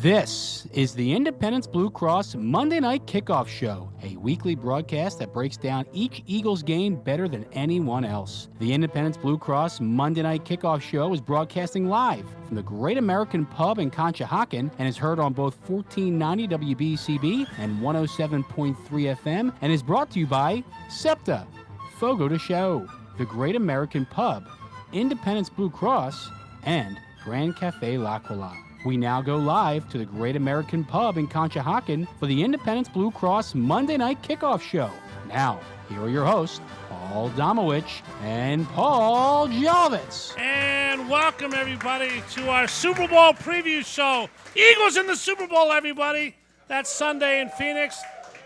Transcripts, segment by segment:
This is the Independence Blue Cross Monday Night Kickoff Show, a weekly broadcast that breaks down each Eagles game better than anyone else. The Independence Blue Cross Monday Night Kickoff Show is broadcasting live from the Great American Pub in Conshohocken and is heard on both 1490 WBCB and 107.3 FM and is brought to you by SEPTA, Fogo de Chão, the Great American Pub, Independence Blue Cross, and Grand Café L'Aquila. We now go live to the Great American Pub in Conshohocken for the Independence Blue Cross Monday Night Kickoff Show. Now, here are your hosts, Paul Domowitch and Paul Jolovitz. And welcome, everybody, to our Super Bowl preview show. Eagles in the Super Bowl, everybody. That's Sunday in Phoenix.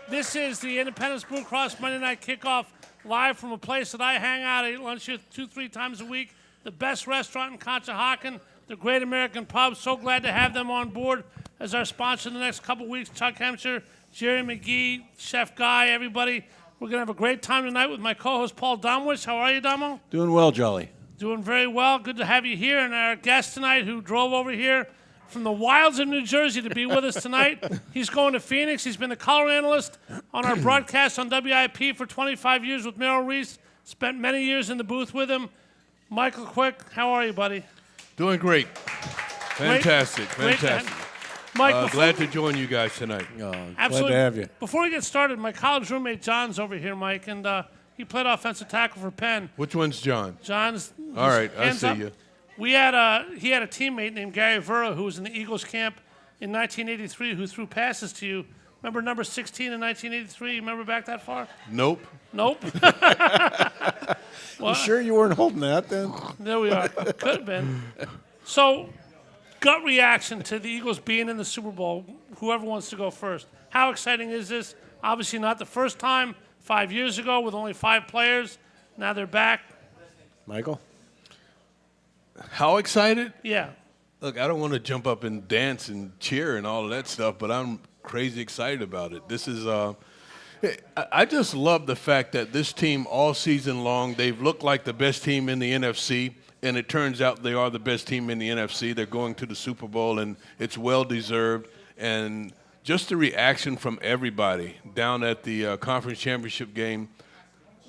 This is the Independence Blue Cross Monday Night Kickoff, live from a place that I hang out. I eat lunch here 2-3 times a week. The best restaurant in Conshohocken, the Great American Pub. So glad to have them on board as our sponsor in the next couple weeks. Chuck Hemsher, Jerry McGee, Chef Guy, everybody. We're going to have a great time tonight with my co-host, Paul Domowitch. How are you, Domo? Doing well, Jolly. Doing very well. Good to have you here. And our guest tonight who drove over here from the wilds of New Jersey to be with us tonight. He's going to Phoenix. He's been the color analyst on our broadcast on WIP for 25 years with Merrill Reese. Spent many years in the booth with him. Michael Quick, how are you, buddy? Doing great. Fantastic. Mike, glad to join you guys tonight. absolutely. Glad to have you. Before we get started, my college roommate John's over here, Mike, and he played offensive tackle for Penn. Which one's John? John's. All right, I hands see up. you. He had a teammate named Gary Vera who was in the Eagles camp in 1983 who threw passes to you. Remember number 16 in 1983? Remember back that far? Nope. Nope. You sure you weren't holding that then? There we are. Could have been. So, gut reaction to the Eagles being in the Super Bowl. Whoever wants to go first. How exciting is this? Obviously not the first time. 5 years ago with only 5 players. Now they're back. Michael? How excited? Yeah. Look, I don't want to jump up and dance and cheer and all of that stuff, but I'm crazy excited about it. This is I just love the fact that this team all season long, they've looked like the best team in the NFC, and it turns out they are the best team in the NFC. They're going to the Super Bowl, and it's well-deserved. And just the reaction from everybody down at the conference championship game,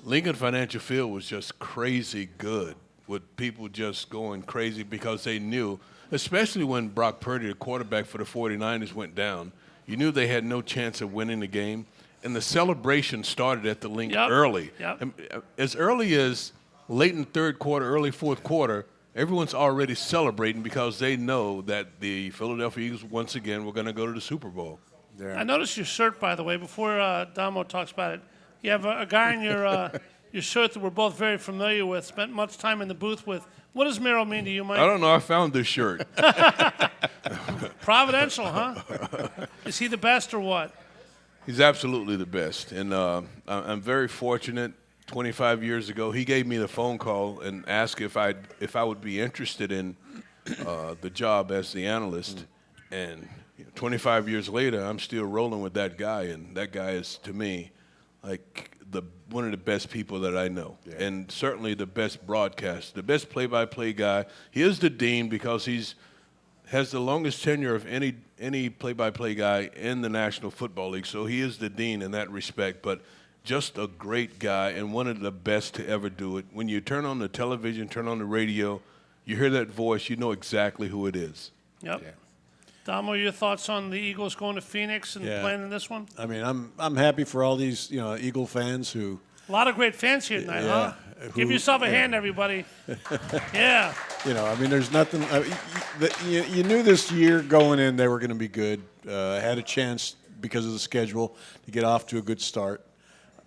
Lincoln Financial Field was just crazy good, with people just going crazy because they knew, especially when Brock Purdy, the quarterback for the 49ers, went down, you knew they had no chance of winning the game. And the celebration started at the Link early. Yep. As early as late in third quarter, early fourth quarter, everyone's already celebrating because they know that the Philadelphia Eagles, once again, were going to go to the Super Bowl. I noticed your shirt, by the way, before Damo talks about it. You have a guy in your shirt that we're both very familiar with, spent much time in the booth with. What does Merrill mean to you, Mike? I don't know. I found this shirt. Providential, huh? Is he the best or what? He's absolutely the best. And I'm very fortunate. 25 years ago, he gave me the phone call and asked if I would be interested in the job as the analyst. And 25 years later, I'm still rolling with that guy. And that guy is, to me, like one of the best people that I know, and certainly the best broadcast, the best play-by-play guy. He is the dean because has the longest tenure of any play-by-play guy in the National Football League, so he is the dean in that respect, but just a great guy and one of the best to ever do it. When you turn on the television, turn on the radio, you hear that voice, you know exactly who it is. Yep. Yeah. Damo, your thoughts on the Eagles going to Phoenix and playing in this one? I mean, I'm happy for all these Eagle fans who. A lot of great fans here tonight, huh? Give yourself a hand, everybody. Yeah. I mean, there's nothing. You knew this year going in they were going to be good. Had a chance because of the schedule to get off to a good start.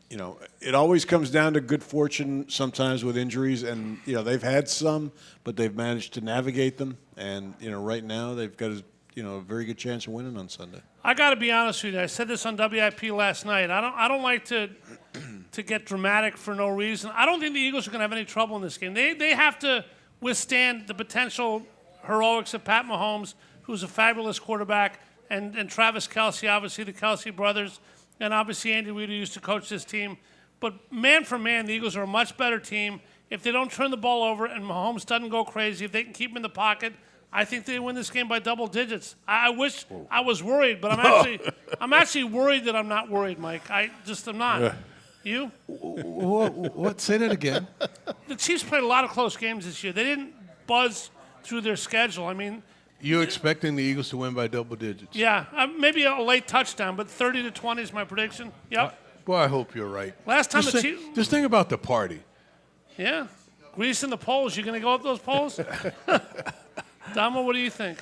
It always comes down to good fortune sometimes with injuries, and they've had some, but they've managed to navigate them. And right now they've got a very good chance of winning on Sunday. I got to be honest with you. I said this on WIP last night. I don't like to get dramatic for no reason. I don't think the Eagles are going to have any trouble in this game. They have to withstand the potential heroics of Pat Mahomes, who's a fabulous quarterback, and Travis Kelce, obviously the Kelce brothers, and obviously Andy Reid, who used to coach this team. But man for man, the Eagles are a much better team. If they don't turn the ball over and Mahomes doesn't go crazy, if they can keep him in the pocket, I think they win this game by double digits. I wish I was worried, but I'm actually worried that I'm not worried, Mike. I'm not. You? What? Say that again. The Chiefs played a lot of close games this year. They didn't buzz through their schedule. I mean, You're expecting the Eagles to win by double digits? yeah, maybe a late touchdown, but 30-20 is my prediction. Yep. Well, I hope you're right. Last time Just think about the party. Yeah. Grease in the polls. You going to go up those polls? Damo, what do you think?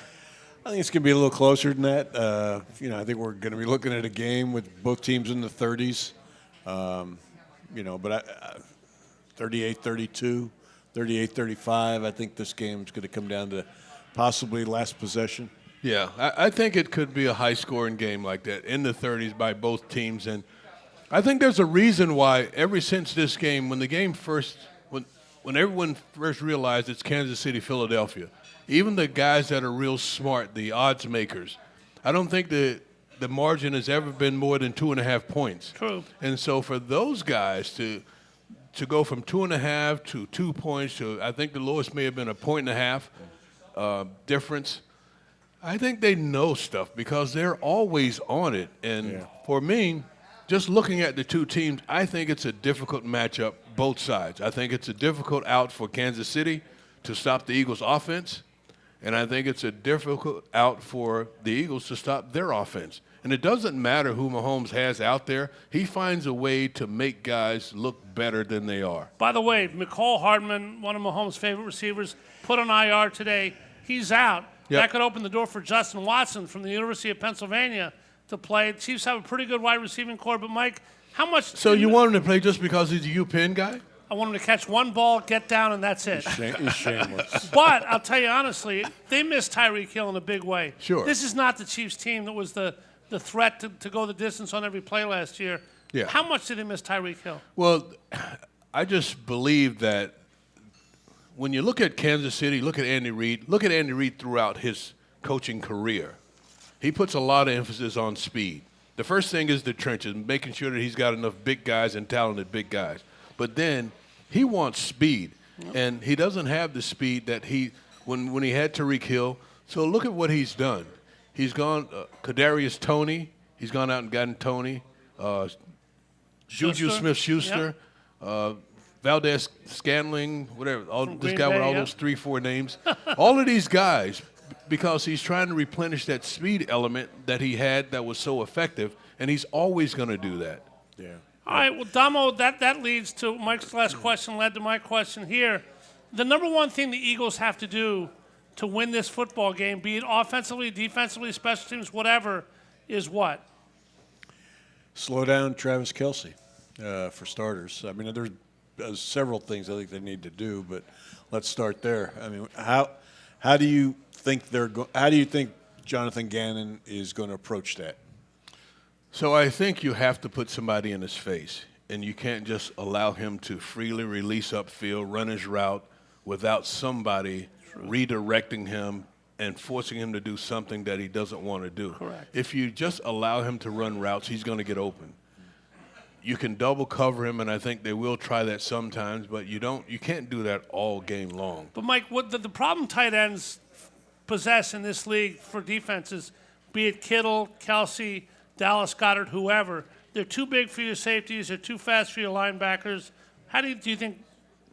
I think it's going to be a little closer than that. I think we're going to be looking at a game with both teams in the 30s. But 38-32, 38-35. I think this game's going to come down to possibly last possession. Yeah, I think it could be a high-scoring game like that in the 30s by both teams. And I think there's a reason why ever since this game, when everyone first realized it's Kansas City, Philadelphia, even the guys that are real smart, the odds makers, I don't think the margin has ever been more than 2.5 points. True. And so for those guys to go from 2.5 to 2 points to, I think the lowest may have been 1.5 difference, I think they know stuff because they're always on it. And for me, just looking at the two teams, I think it's a difficult matchup, both sides. I think it's a difficult out for Kansas City to stop the Eagles' offense, and I think it's a difficult out for the Eagles to stop their offense. And it doesn't matter who Mahomes has out there. He finds a way to make guys look better than they are. By the way, McCall Hardman, one of Mahomes' favorite receivers, put on IR today. He's out. Yep. That could open the door for Justin Watson from the University of Pennsylvania to play. The Chiefs have a pretty good wide receiving core, but Mike, how much? So you want him to play just because he's a UPenn guy? I want him to catch one ball, get down, and that's it. He's shameless. But I'll tell you honestly, they missed Tyreek Hill in a big way. Sure. This is not the Chiefs team that was the threat to go the distance on every play last year. Yeah. How much did they miss Tyreek Hill? Well, I just believe that when you look at Kansas City, look at Andy Reid throughout his coaching career. He puts a lot of emphasis on speed. The first thing is the trenches, making sure that he's got enough big guys and talented big guys. But then he wants speed, and he doesn't have the speed that when he had Tyreek Hill. So look at what he's done. He's gone Kadarius Toney. He's gone out and gotten Toney. Juju Smith-Schuster, Valdez Scantling, whatever. This guy with all those 3-4 names. All of these guys, because he's trying to replenish that speed element that he had that was so effective, and he's always going to do that. Yeah. All right, well, Damo, that leads to Mike's last question, led to my question here. The number one thing the Eagles have to do to win this football game, be it offensively, defensively, special teams, whatever, is what? Slow down Travis Kelce, for starters. I mean, there's several things I think they need to do, but let's start there. I mean, how do you think Jonathan Gannon is going to approach that? So I think you have to put somebody in his face, and you can't just allow him to freely release upfield, run his route without somebody redirecting him and forcing him to do something that he doesn't want to do. Correct. If you just allow him to run routes, he's going to get open. You can double cover him, and I think they will try that sometimes, but you can't do that all game long. But, Mike, what the problem tight ends possess in this league for defenses, be it Kittle, Kelce, Dallas Goedert, whoever, they're too big for your safeties. They're too fast for your linebackers. How do you think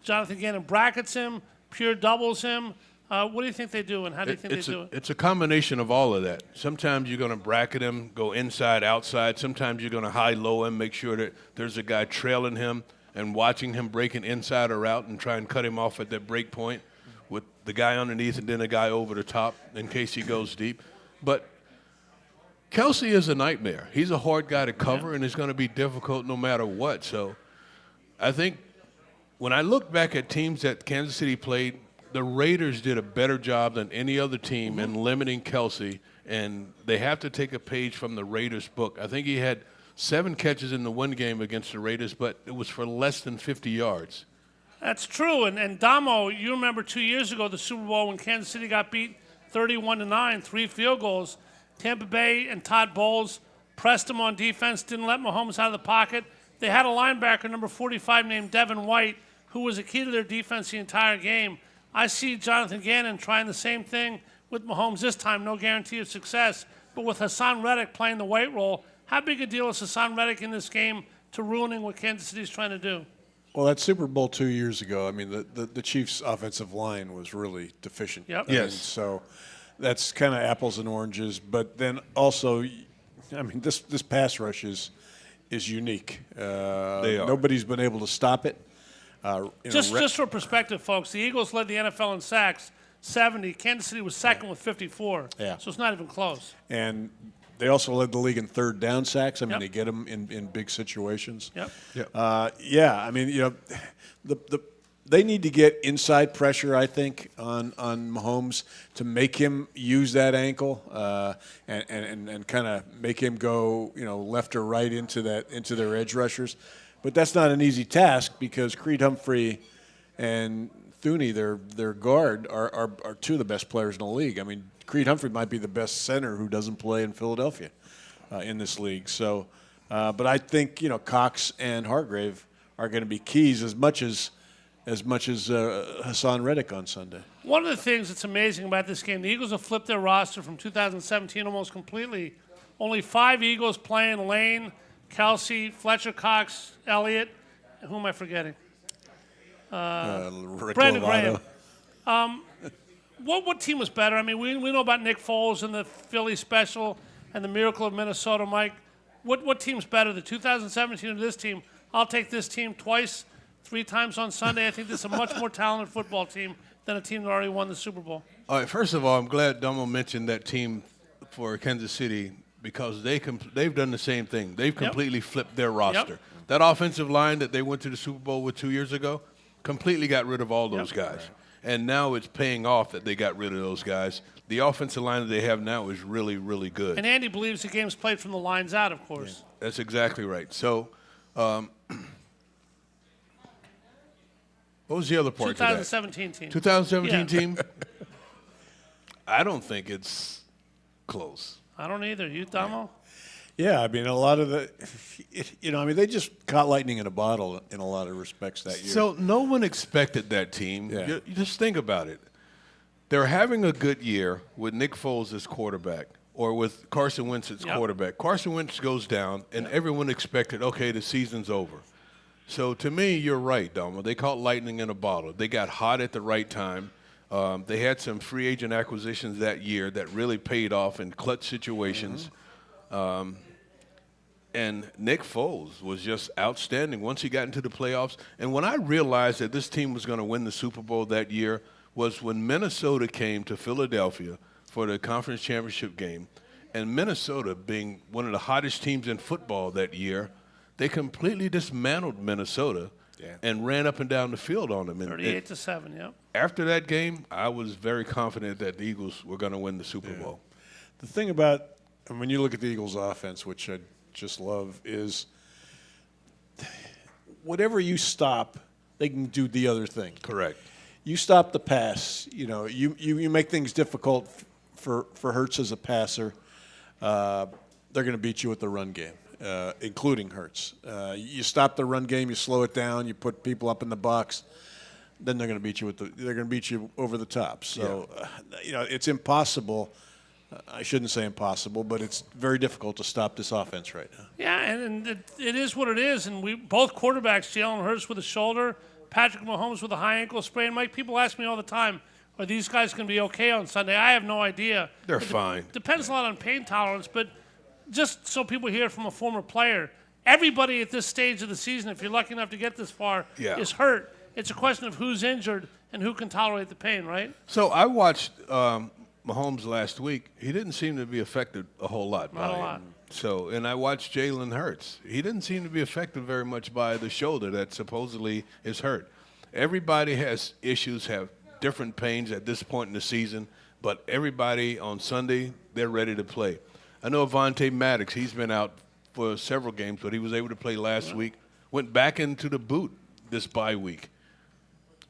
Jonathan Gannon brackets him, pure doubles him? What do you think they do, and how do you think they do it? It's a combination of all of that. Sometimes you're going to bracket him, go inside, outside. Sometimes you're going to high-low him, make sure that there's a guy trailing him and watching him breaking inside or out and try and cut him off at that break point with the guy underneath and then a guy over the top in case he goes deep. But Kelce is a nightmare. He's a hard guy to cover, and it's going to be difficult no matter what. So I think when I look back at teams that Kansas City played, the Raiders did a better job than any other team in limiting Kelce, and they have to take a page from the Raiders' book. I think he had 7 catches in the one game against the Raiders, but it was for less than 50 yards. That's true. And Damo, you remember 2 years ago, the Super Bowl, when Kansas City got beat 31-9, 3 field goals. Tampa Bay and Todd Bowles pressed him on defense, didn't let Mahomes out of the pocket. They had a linebacker, number 45, named Devin White, who was a key to their defense the entire game. I see Jonathan Gannon trying the same thing with Mahomes this time, no guarantee of success. But with Hassan Reddick playing the white role, how big a deal is Hassan Reddick in this game to ruining what Kansas City's trying to do? Well, that Super Bowl 2 years ago, I mean, the Chiefs' offensive line was really deficient. Yep. I mean, Yes. so that's kind of apples and oranges. But then also, I mean, this pass rush is unique. They are. Nobody's been able to stop it. Just for perspective, folks, the Eagles led the NFL in sacks, 70. Kansas City was second with 54. Yeah. So it's not even close. And they also led the league in third down sacks. I mean, Yep. they get them in big situations. Yep. Yeah, I mean, they need to get inside pressure, I think, on Mahomes to make him use that ankle and kind of make him go, left or right into their edge rushers. But that's not an easy task because Creed Humphrey and Thuney, their guard, are two of the best players in the league. I mean, Creed Humphrey might be the best center who doesn't play in Philadelphia in this league. So, but I think Cox and Hargrave are going to be keys as much as Hassan Reddick on Sunday. One of the things that's amazing about this game, the Eagles have flipped their roster from 2017 almost completely. Only 5 Eagles playing: Lane, Kelsey, Fletcher Cox, Elliott. Who am I forgetting? Rick Brandon Lovato. Graham. What team was better? I mean, we know about Nick Foles and the Philly special and the miracle of Minnesota, Mike. What team's better, the 2017 or this team? I'll take this team twice, 3 times on Sunday. I think this is a much more talented football team than a team that already won the Super Bowl. All right, first of all, I'm glad Domo mentioned that team for Kansas City because they've done the same thing. They've completely flipped their roster. Yep. That offensive line that they went to the Super Bowl with 2 years ago completely got rid of all those guys. And now it's paying off that they got rid of those guys. The offensive line that they have now is really, really good. And Andy believes the game's played from the lines out, of course. That's exactly right. So what was the other part to that? 2017 team. 2017 team? I don't think it's close. I don't either. You, Domo? Yeah, I mean, a lot of they just caught lightning in a bottle in a lot of respects that year. So no one expected that team. Yeah. You just think about it. They're having a good year with Nick Foles as quarterback or with Carson Wentz as quarterback. Carson Wentz goes down, and everyone expected, okay, the season's over. So to me, you're right, Domo. They caught lightning in a bottle. They got hot at the right time. They had some free agent acquisitions that year that really paid off in clutch situations. And Nick Foles was just outstanding once he got into the playoffs. And when I realized that this team was going to win the Super Bowl that year was when Minnesota came to Philadelphia for the conference championship game. And Minnesota, being one of the hottest teams in football that year, they completely dismantled Minnesota and ran up and down the field on them. 38-7, yep. After that game, I was very confident that the Eagles were going to win the Super Bowl. The thing about, and when you look at the Eagles' offense, which I just love, is whatever you stop, they can do the other thing. Correct. You stop the pass, you make things difficult for Hurts as a passer. They're going to beat you with the run game, including Hurts. You stop the run game, you slow it down, you put people up in the box. Then they're going to beat you they're going to beat you over the top. So, it's impossible. I shouldn't say impossible, but it's very difficult to stop this offense right now. Yeah, and it is what it is. And we both quarterbacks, Jalen Hurts with a shoulder, Patrick Mahomes with a high ankle sprain. Mike, people ask me all the time, are these guys going to be okay on Sunday? I have no idea. They're fine. Depends a lot on pain tolerance, but just so people hear from a former player, everybody at this stage of the season, if you're lucky enough to get this far, is hurt. It's a question of who's injured and who can tolerate the pain, right? So I watched Mahomes last week. He didn't seem to be affected a whole lot by Not a it. lot. So, and I watched Jalen Hurts. He didn't seem to be affected very much by the shoulder that supposedly is hurt. Everybody has issues, have different pains at this point in the season, but everybody on Sunday, they're ready to play. I know Avonte Maddox, he's been out for several games, but he was able to play last week, went back into the boot this bye week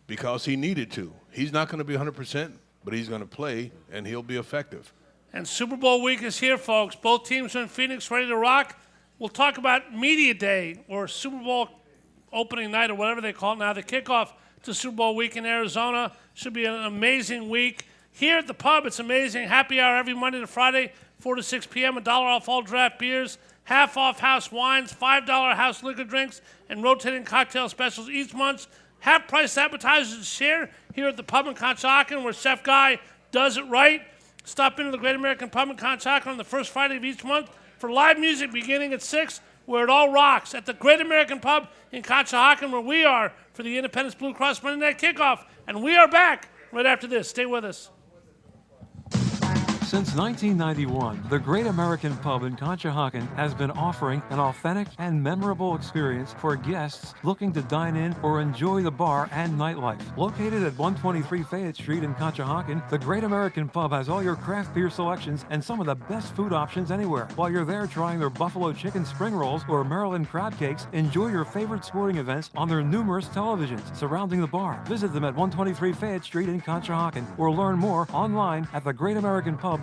because he needed to. He's not going to be 100%, but he's going to play, and he'll be effective. And Super Bowl week is here, folks. Both teams are in Phoenix, ready to rock. We'll talk about Media Day or Super Bowl opening night or whatever they call it now. The kickoff to Super Bowl week in Arizona should be an amazing week. Here at the pub, it's amazing. Happy hour every Monday to Friday, 4 to 6 p.m., $1 off all draft beers, half off house wines, $5 house liquor drinks, and rotating cocktail specials each month. Half-price appetizers to share here at the pub in Conshohocken, where Chef Guy does it right. Stop into the Great American Pub in Conshohocken on the first Friday of each month for live music beginning at 6, where it all rocks at the Great American Pub in Conshohocken, where we are for the Independence Blue Cross Monday Night Kickoff. And we are back right after this. Stay with us. Since 1991, the Great American Pub in Conshohocken has been offering an authentic and memorable experience for guests looking to dine in or enjoy the bar and nightlife. Located at 123 Fayette Street in Conshohocken, the Great American Pub has all your craft beer selections and some of the best food options anywhere. While you're there trying their buffalo chicken spring rolls or Maryland crab cakes, enjoy your favorite sporting events on their numerous televisions surrounding the bar. Visit them at 123 Fayette Street in Conshohocken or learn more online at thegreatamericanpub.com.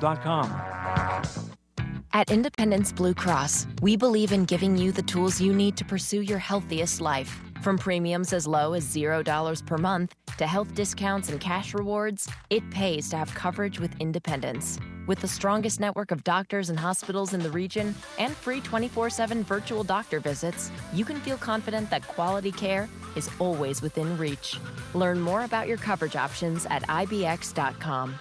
At Independence Blue Cross, we believe in giving you the tools you need to pursue your healthiest life. From premiums as low as $0 per month to health discounts and cash rewards, it pays to have coverage with Independence. With the strongest network of doctors and hospitals in the region and free 24/7 virtual doctor visits, you can feel confident that quality care is always within reach. Learn more about your coverage options at ibx.com.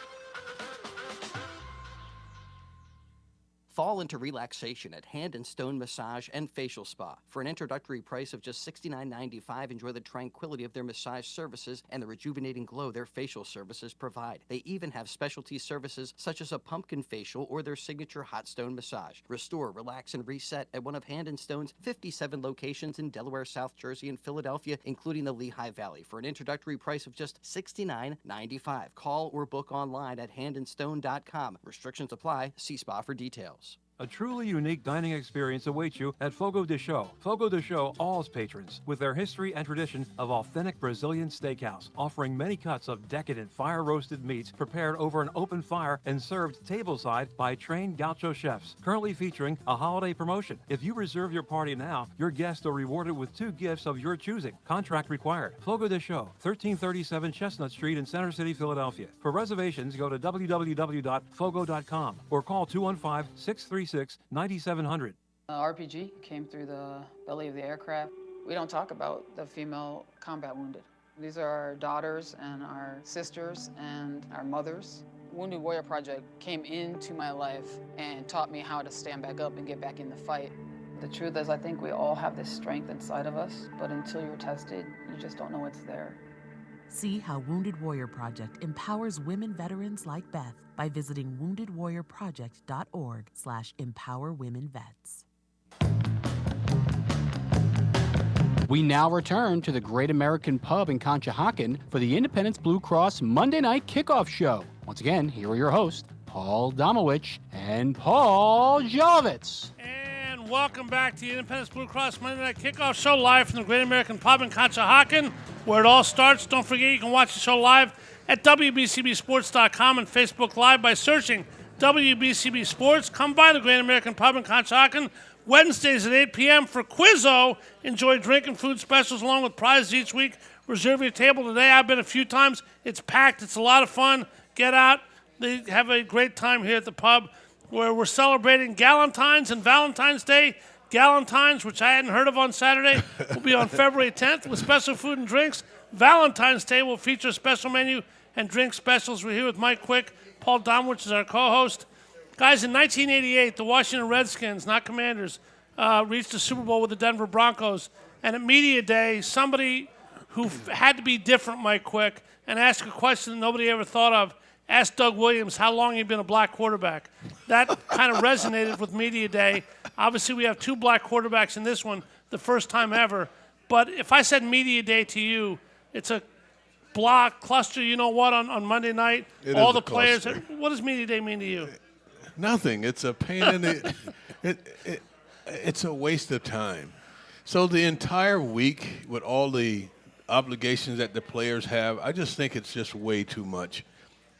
Fall into relaxation at Hand and Stone Massage and Facial Spa. For an introductory price of just $69.95, enjoy the tranquility of their massage services and the rejuvenating glow their facial services provide. They even have specialty services such as a pumpkin facial or their signature hot stone massage. Restore, relax, and reset at one of Hand and Stone's 57 locations in Delaware, South Jersey, and Philadelphia, including the Lehigh Valley, for an introductory price of just $69.95. Call or book online at handandstone.com. Restrictions apply. See spa for details. A truly unique dining experience awaits you at Fogo de Chão. Fogo de Chão awes patrons with their history and tradition of authentic Brazilian steakhouse, offering many cuts of decadent fire-roasted meats prepared over an open fire and served tableside by trained gaucho chefs. Currently featuring a holiday promotion. If you reserve your party now, your guests are rewarded with 2 gifts of your choosing. Contract required. Fogo de Chão, 1337 Chestnut Street in Center City, Philadelphia. For reservations, go to www.fogo.com or call 215-636-9700. RPG came through the belly of the aircraft. We don't talk about the female combat wounded. These are our daughters and our sisters and our mothers. Wounded Warrior Project came into my life and taught me how to stand back up and get back in the fight. The truth is, I think we all have this strength inside of us, but until you're tested, you just don't know it's there. See how Wounded Warrior Project empowers women veterans like Beth by visiting woundedwarriorproject.org/empowerwomenvets. We now return to the Great American Pub in Conshohocken for the Independence Blue Cross Monday Night Kickoff Show. Once again, here are your hosts, Paul Domowitch and Paul Jolovitz. And welcome back to the Independence Blue Cross Monday Night Kickoff Show, live from the Great American Pub in Conshohocken, where it all starts. Don't forget you can watch the show live at WBCBSports.com and Facebook Live by searching WBCB Sports. Come by the Great American Pub in Conshohocken Wednesdays at 8 p.m. for Quizzo. Enjoy drink and food specials along with prizes each week. Reserve your table today. I've been a few times. It's packed. It's a lot of fun. Get out. They have a great time here at the pub where we're celebrating Galentine's and Valentine's Day. Galentine's, which I hadn't heard of on Saturday, will be on February 10th with special food and drinks. Valentine's Day will feature a special menu and drink specials. We're here with Mike Quick. Paul Domowitch is our co-host. Guys, in 1988, the Washington Redskins, not Commanders, reached the Super Bowl with the Denver Broncos. And at Media Day, somebody who had to be different, Mike Quick, and ask a question that nobody ever thought of, asked Doug Williams how long he'd been a black quarterback. That kind of resonated with Media Day. Obviously, we have 2 black quarterbacks in this one, the first time ever. But if I said Media Day to you, it's a block cluster, you know what, on Monday night. All the players. What does Media Day mean to you? Nothing. It's a pain in the it's a waste of time. So the entire week with all the obligations that the players have, I just think it's just way too much.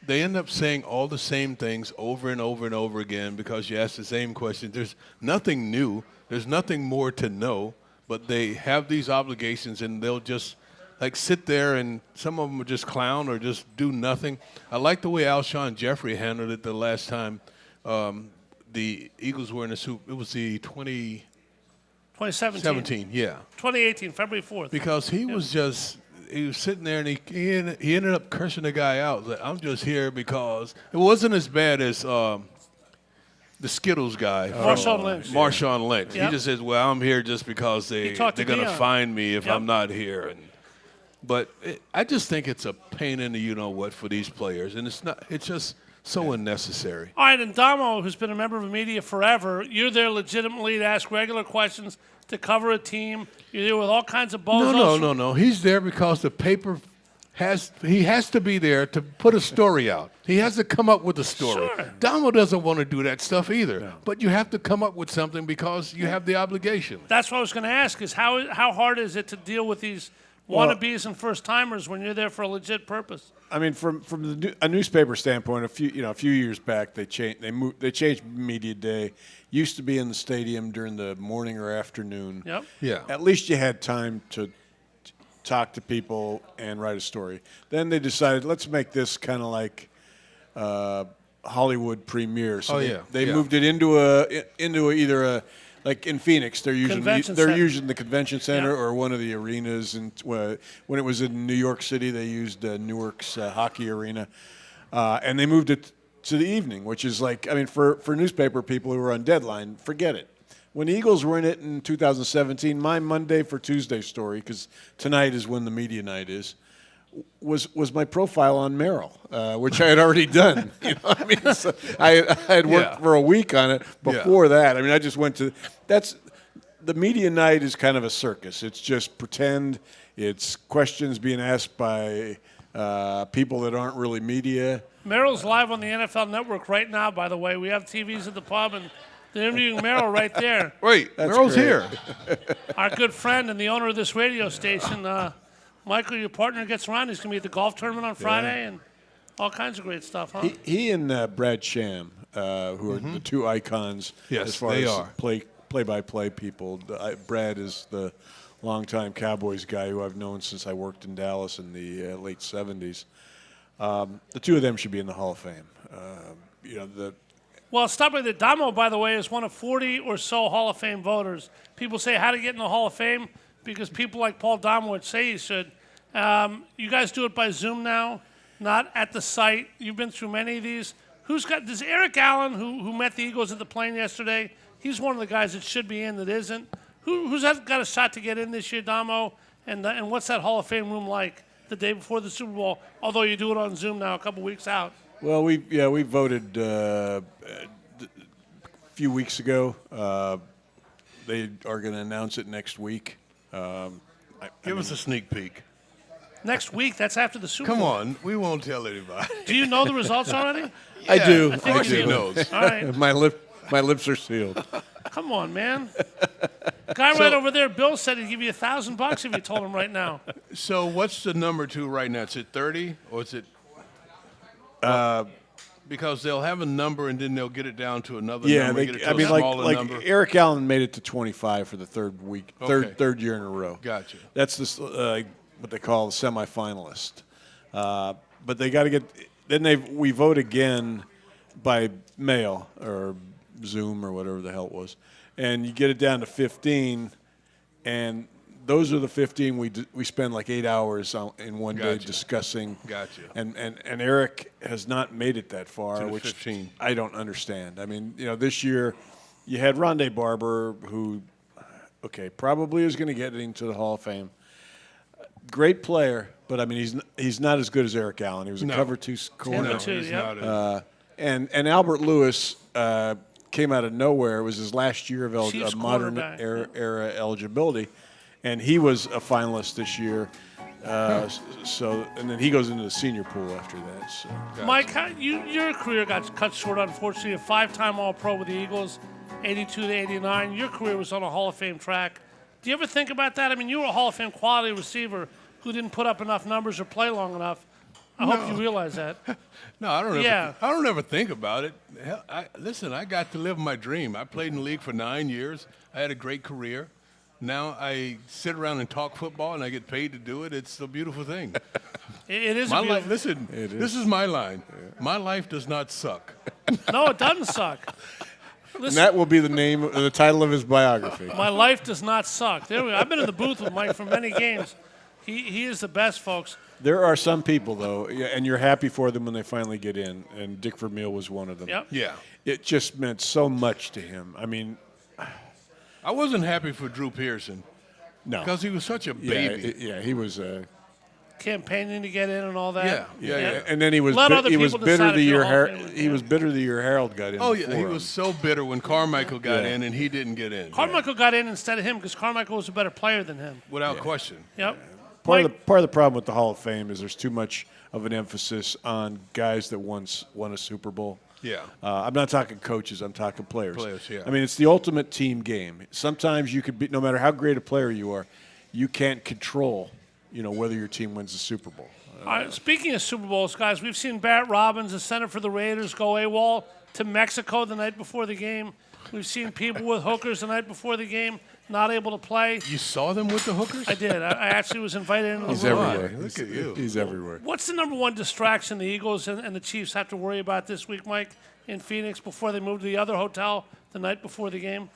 They end up saying all the same things over and over and over again because you ask the same question. There's nothing new. There's nothing more to know, but they have these obligations and they'll just like sit there and some of them would just clown or just do nothing. I like the way Alshon Jeffrey handled it the last time the Eagles were in the Super. It was the 2017. yeah. 2018, February 4th. Because he was sitting there and he ended up cursing the guy out. Like, I'm just here because it wasn't as bad as the Skittles guy. Marshawn Lynch. Marshawn Lynch. Yep. He just says, well, I'm here just because they're going to find me if I'm not here. But I just think it's a pain in the you-know-what for these players. And it's just so unnecessary. All right, and Damo, who's been a member of the media forever, you're there legitimately to ask regular questions, to cover a team. You're there with all kinds of bozos. No. He's there because the paper he has to be there to put a story out. He has to come up with a story. Sure. Damo doesn't want to do that stuff either. No. But you have to come up with something because you have the obligation. That's what I was going to ask is how hard is it to deal with these wannabes and first-timers when you're there for a legit purpose? I mean, from a newspaper standpoint, a few years back, they changed media day. Used to be in the stadium during the morning or afternoon. Yep. Yeah. At least you had time to talk to people and write a story. Then they decided, let's make this kind of like Hollywood premiere. So they moved it into either a like in Phoenix, they're using the convention center or one of the arenas. And when it was in New York City, they used Newark's hockey arena, and they moved it to the evening, which is like, I mean, for newspaper people who are on deadline, forget it. When the Eagles were in it in 2017, my Monday for Tuesday story, because tonight is when the media night is, was my profile on Merrill, which I had already done. You know, I mean, so I had worked for a week on it before that. I mean, I just went to the media night is kind of a circus. It's just pretend. It's questions being asked by people that aren't really media. Merrill's live on the NFL Network right now, by the way. We have TVs at the pub, and they're interviewing Merrill right there. Wait, Merrill's here. Our good friend and the owner of this radio station, Michael, your partner, gets around. He's going to be at the golf tournament on Friday and all kinds of great stuff, huh? He and Brad Sham, who are the two icons as far as play-by-play people. Brad is the longtime Cowboys guy who I've known since I worked in Dallas in the late 70s. The two of them should be in the Hall of Fame. Well, stop right there. Damo, by the way, is one of 40 or so Hall of Fame voters. People say how to get in the Hall of Fame because people like Paul Domowitch say you should. You guys do it by Zoom now, not at the site. You've been through many of these. Does Eric Allen, who met the Eagles at the plane yesterday, he's one of the guys that should be in that isn't. Who's got a shot to get in this year, Damo? And what's that Hall of Fame room like the day before the Super Bowl, although you do it on Zoom now a couple weeks out? Well, we voted a few weeks ago. They are going to announce it next week. Give us a sneak peek. Next week? That's after the Super Bowl. Come on, we won't tell anybody. Do you know the results already? I do. I think he knows. All right. My lips are sealed. Come on, man. Guy right over there, Bill, said he'd give you $1,000 if you told him right now. So what's the number 2 right now? Is it 30 or is it? Because they'll have a number and then they'll get it down to another number. Like Eric Allen made it to 25 for the third week, third year in a row. Gotcha. That's this what they call the semifinalist. But they got to get. Then we vote again by mail or Zoom or whatever the hell it was, and you get it down to 15, and those are the 15 we spend like 8 hours in one day discussing. Gotcha. And Eric has not made it that far, which 15. I don't understand. I mean, this year you had Rondé Barber, who, probably is going to get into the Hall of Fame. Great player, but I mean he's not as good as Eric Allen. He was a cover 2 corner. And Albert Lewis came out of nowhere. It was his last year of modern era eligibility. And he was a finalist this year, and then he goes into the senior pool after that. So. Mike, your career got cut short, unfortunately. A 5-time All-Pro with the Eagles, 82 to 89. Your career was on a Hall of Fame track. Do you ever think about that? I mean, you were a Hall of Fame quality receiver who didn't put up enough numbers or play long enough. I hope you realize that. No, I don't ever think about it. Hell, I got to live my dream. I played in the league for 9 years. I had a great career. Now I sit around and talk football, and I get paid to do it. It's a beautiful thing. It is My a life, beautiful. listen, this is my line. My life does not suck. No, it doesn't suck. And Listen, that will be the title of his biography. my life does not suck. There we go. I've been in the booth with Mike for many games. He is the best, folks. There are some people, though, and you're happy for them when they finally get in, and Dick Vermeil was one of them. Yep. Yeah. It just meant so much to him. I mean, I wasn't happy for Drew Pearson no. because he was such a baby. Yeah, he was. Campaigning to get in and all that. Yeah. And then he was Let other he was people bitter decide the if year you're a Hall of Famer. he was bitter the year Harold got in. Oh, yeah, before he him. was so bitter when Carmichael got Yeah. in and he didn't get in. Carmichael got in instead of him because Carmichael was a better player than him. Without question. Yep. Part Mike, of the problem with the Hall of Fame is there's too much of an emphasis on guys that once won a Super Bowl. Yeah. I'm not talking coaches. I'm talking players. Players, yeah. I mean, it's the ultimate team game. Sometimes you could be, no matter how great a player you are, you can't control, whether your team wins the Super Bowl. all right, speaking of Super Bowls, guys, we've seen Barrett Robbins, the center for the Raiders, go AWOL to Mexico the night before the game. We've seen people with hookers the night before the game not able to play. You saw them with the hookers? I did. I actually was invited into the He's room. everywhere. Look at you. He's everywhere. What's the number one distraction the Eagles and the Chiefs have to worry about this week, Mike, in Phoenix before they move to the other hotel the night before the game?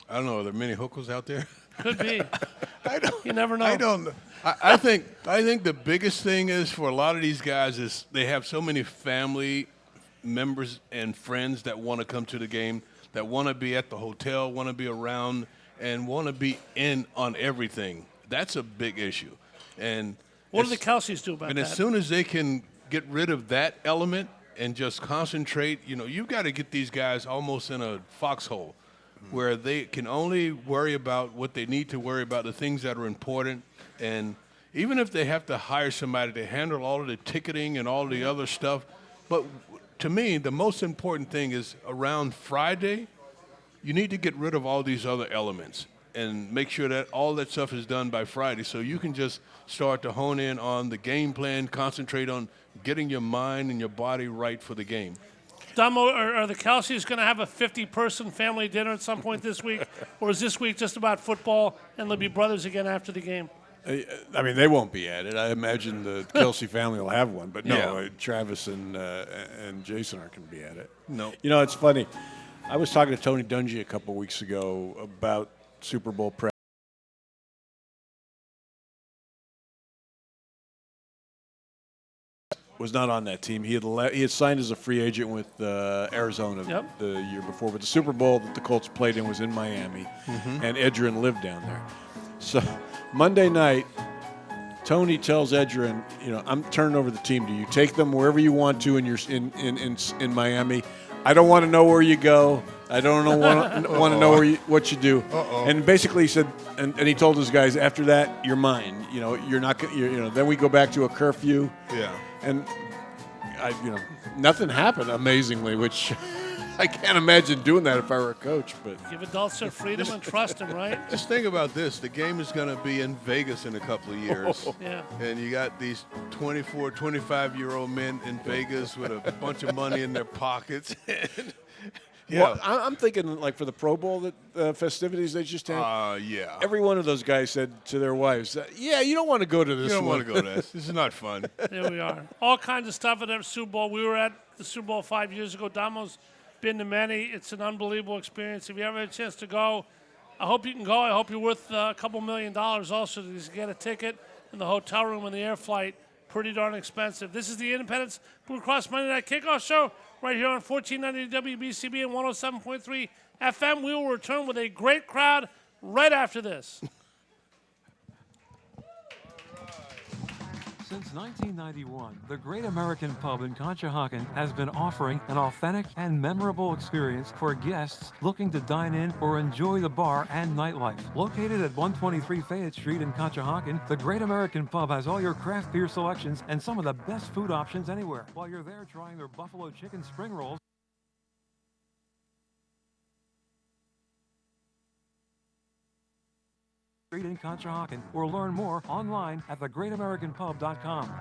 I don't know. Are there many hookers out there? Could be. I don't. You never know. I don't know. I think the biggest thing is for a lot of these guys is they have so many family members and friends that want to come to the game, that want to be at the hotel, want to be around, and want to be in on everything. That's a big issue. And What do the Kelseys do about and that? as soon as they can get rid of that element and just concentrate, you've got to get these guys almost in a foxhole where they can only worry about what they need to worry about, the things that are important. And even if they have to hire somebody to handle all of the ticketing and all the other stuff, but to me, the most important thing is around Friday, you need to get rid of all these other elements and make sure that all that stuff is done by Friday so you can just start to hone in on the game plan, concentrate on getting your mind and your body right for the game. Dumbo, are the Kelseys going to have a 50-person family dinner at some point this week? Or is this week just about football and they'll be brothers again after the game? I mean, they won't be at it. I imagine the Kelsey family will have one, but no, Yeah. Travis and Jason aren't going to be at it. No. It's funny. I was talking to Tony Dungy a couple weeks ago about Super Bowl prep. Was not on that team. He had signed as a free agent with Arizona the year before, but the Super Bowl that the Colts played in was in Miami, and Edgerrin lived down there. So Monday night, Tony tells Edgerrin, I'm turning over the team to you. Take them wherever you want to in Miami. I don't want to know where you go. I don't want to know what you do. And basically he said, and he told his guys, after that, you're mine. You're not. Then we go back to a curfew. Yeah. And nothing happened amazingly, which I can't imagine doing that if I were a coach. But Give adults their freedom and trust them, right? Just think about this. The game is going to be in Vegas in a couple of years. Yeah. And you got these 24, 25-year-old men in Vegas with a bunch of money in their pockets. Yeah. Well, I'm thinking like for the Pro Bowl festivities they just had. Yeah. Every one of those guys said to their wives, "Yeah, you don't want to go to this. You don't one. want to go to this. This is not fun. There we are. All kinds of stuff at the Super Bowl. We were at the Super Bowl 5 years ago. Damo's been to many. It's an unbelievable experience. If you ever had a chance to go, I hope you can go. I hope you're worth a couple $1 million also to just get a ticket and the hotel room and the air flight. Pretty darn expensive. This is the Independence Blue Cross Monday Night Kickoff Show right here on 1490 WBCB and 107.3 FM. We will return with a great crowd right after this. Since 1991, the Great American Pub in Conshohocken has been offering an authentic and memorable experience for guests looking to dine in or enjoy the bar and nightlife. Located at 123 Fayette Street in Conshohocken, the Great American Pub has all your craft beer selections and some of the best food options anywhere. While you're there trying their buffalo chicken spring rolls, in Conshohocken, or learn more online at thegreatamericanpub.com.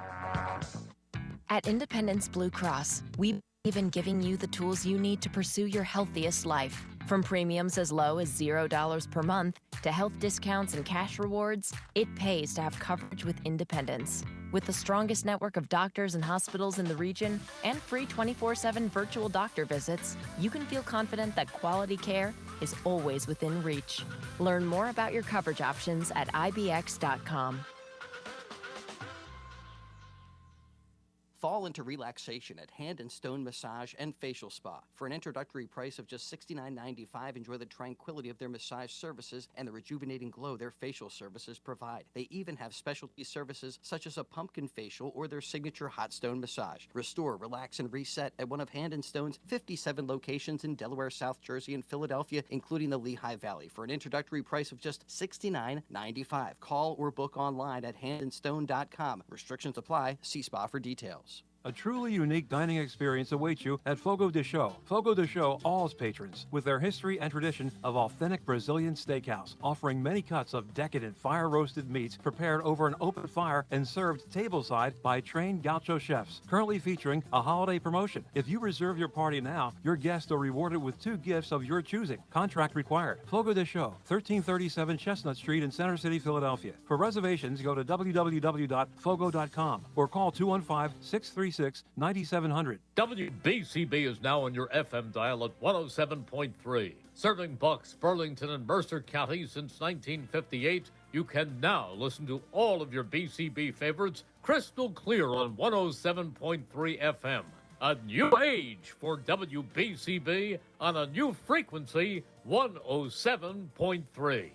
At Independence Blue Cross, we believe in giving you the tools you need to pursue your healthiest life. From premiums as low as $0 per month to health discounts and cash rewards, it pays to have coverage with independence. With the strongest network of doctors and hospitals in the region and free 24/7 virtual doctor visits, you can feel confident that quality care is always within reach. Learn more about your coverage options at ibx.com. Fall into relaxation at Hand and Stone Massage and Facial Spa. For an introductory price of just $69.95, enjoy the tranquility of their massage services and the rejuvenating glow their facial services provide. They even have specialty services such as a pumpkin facial or their signature hot stone massage. Restore, relax, and reset at one of Hand and Stone's 57 locations in Delaware, South Jersey, and Philadelphia, including the Lehigh Valley. For an introductory price of just $69.95. Call or book online at handandstone.com. Restrictions apply. See spa for details. A truly unique dining experience awaits you at Fogo de Chão. Fogo de Chão awes patrons with their history and tradition of authentic Brazilian steakhouse, offering many cuts of decadent fire-roasted meats prepared over an open fire and served tableside by trained gaucho chefs. Currently featuring a holiday promotion. If you reserve your party now, your guests are rewarded with 2 gifts of your choosing. Contract required. Fogo de Chão, 1337 Chestnut Street in Center City, Philadelphia. For reservations, go to www.fogo.com or call 215-636-9700. WBCB is now on your FM dial at 107.3. Serving Bucks, Burlington, and Mercer counties since 1958, you can now listen to all of your BCB favorites crystal clear on 107.3 FM. A new age for WBCB on a new frequency, 107.3.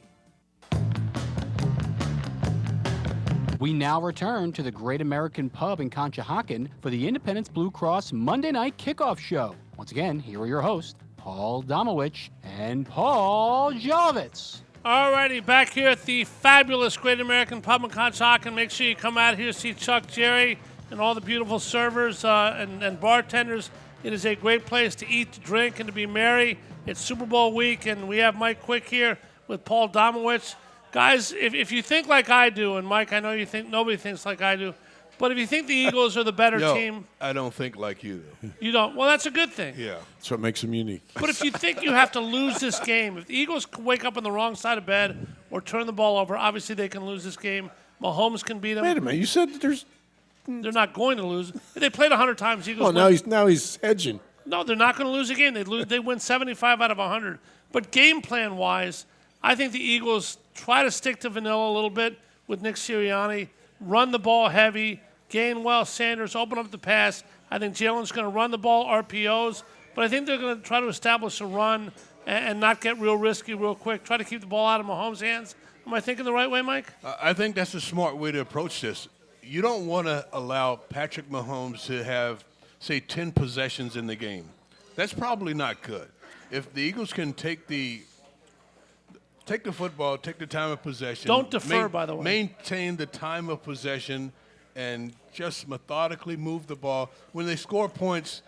We now return to the Great American Pub in Conshohocken for the Independence Blue Cross Monday Night Kickoff Show. Once again, here are your hosts, Paul Domowitch and Paul Jolovitz. All righty, back here at the fabulous Great American Pub in Conshohocken. Make sure you come out here, see Chuck, Jerry, and all the beautiful servers and bartenders. It is a great place to eat, to drink, and to be merry. It's Super Bowl week, and we have Mike Quick here with Paul Domowitch. Guys, if you think like I do, and Mike, I know you think nobody thinks like I do, but if you think the Eagles are the better team. I don't think like you, though. You don't? Well, that's a good thing. Yeah. That's what makes them unique. But if you think you have to lose this game, if the Eagles wake up on the wrong side of bed or turn the ball over, obviously they can lose this game. Mahomes can beat them. Wait a minute. You said that they're not going to lose. If they played 100 times, Eagles now he's hedging. No, they're not going to lose again. They win 75 out of 100. But game plan-wise, I think the Eagles try to stick to vanilla a little bit with Nick Sirianni, run the ball heavy, Gainwell, Sanders, open up the pass. I think Jalen's going to run the ball, RPOs, but I think they're going to try to establish a run and not get real risky real quick, try to keep the ball out of Mahomes' hands. Am I thinking the right way, Mike? I think that's a smart way to approach this. You don't want to allow Patrick Mahomes to have, say, 10 possessions in the game. That's probably not good. If the Eagles can take the football, take the time of possession. Don't defer, by the way. Maintain the time of possession and just methodically move the ball. When they score points,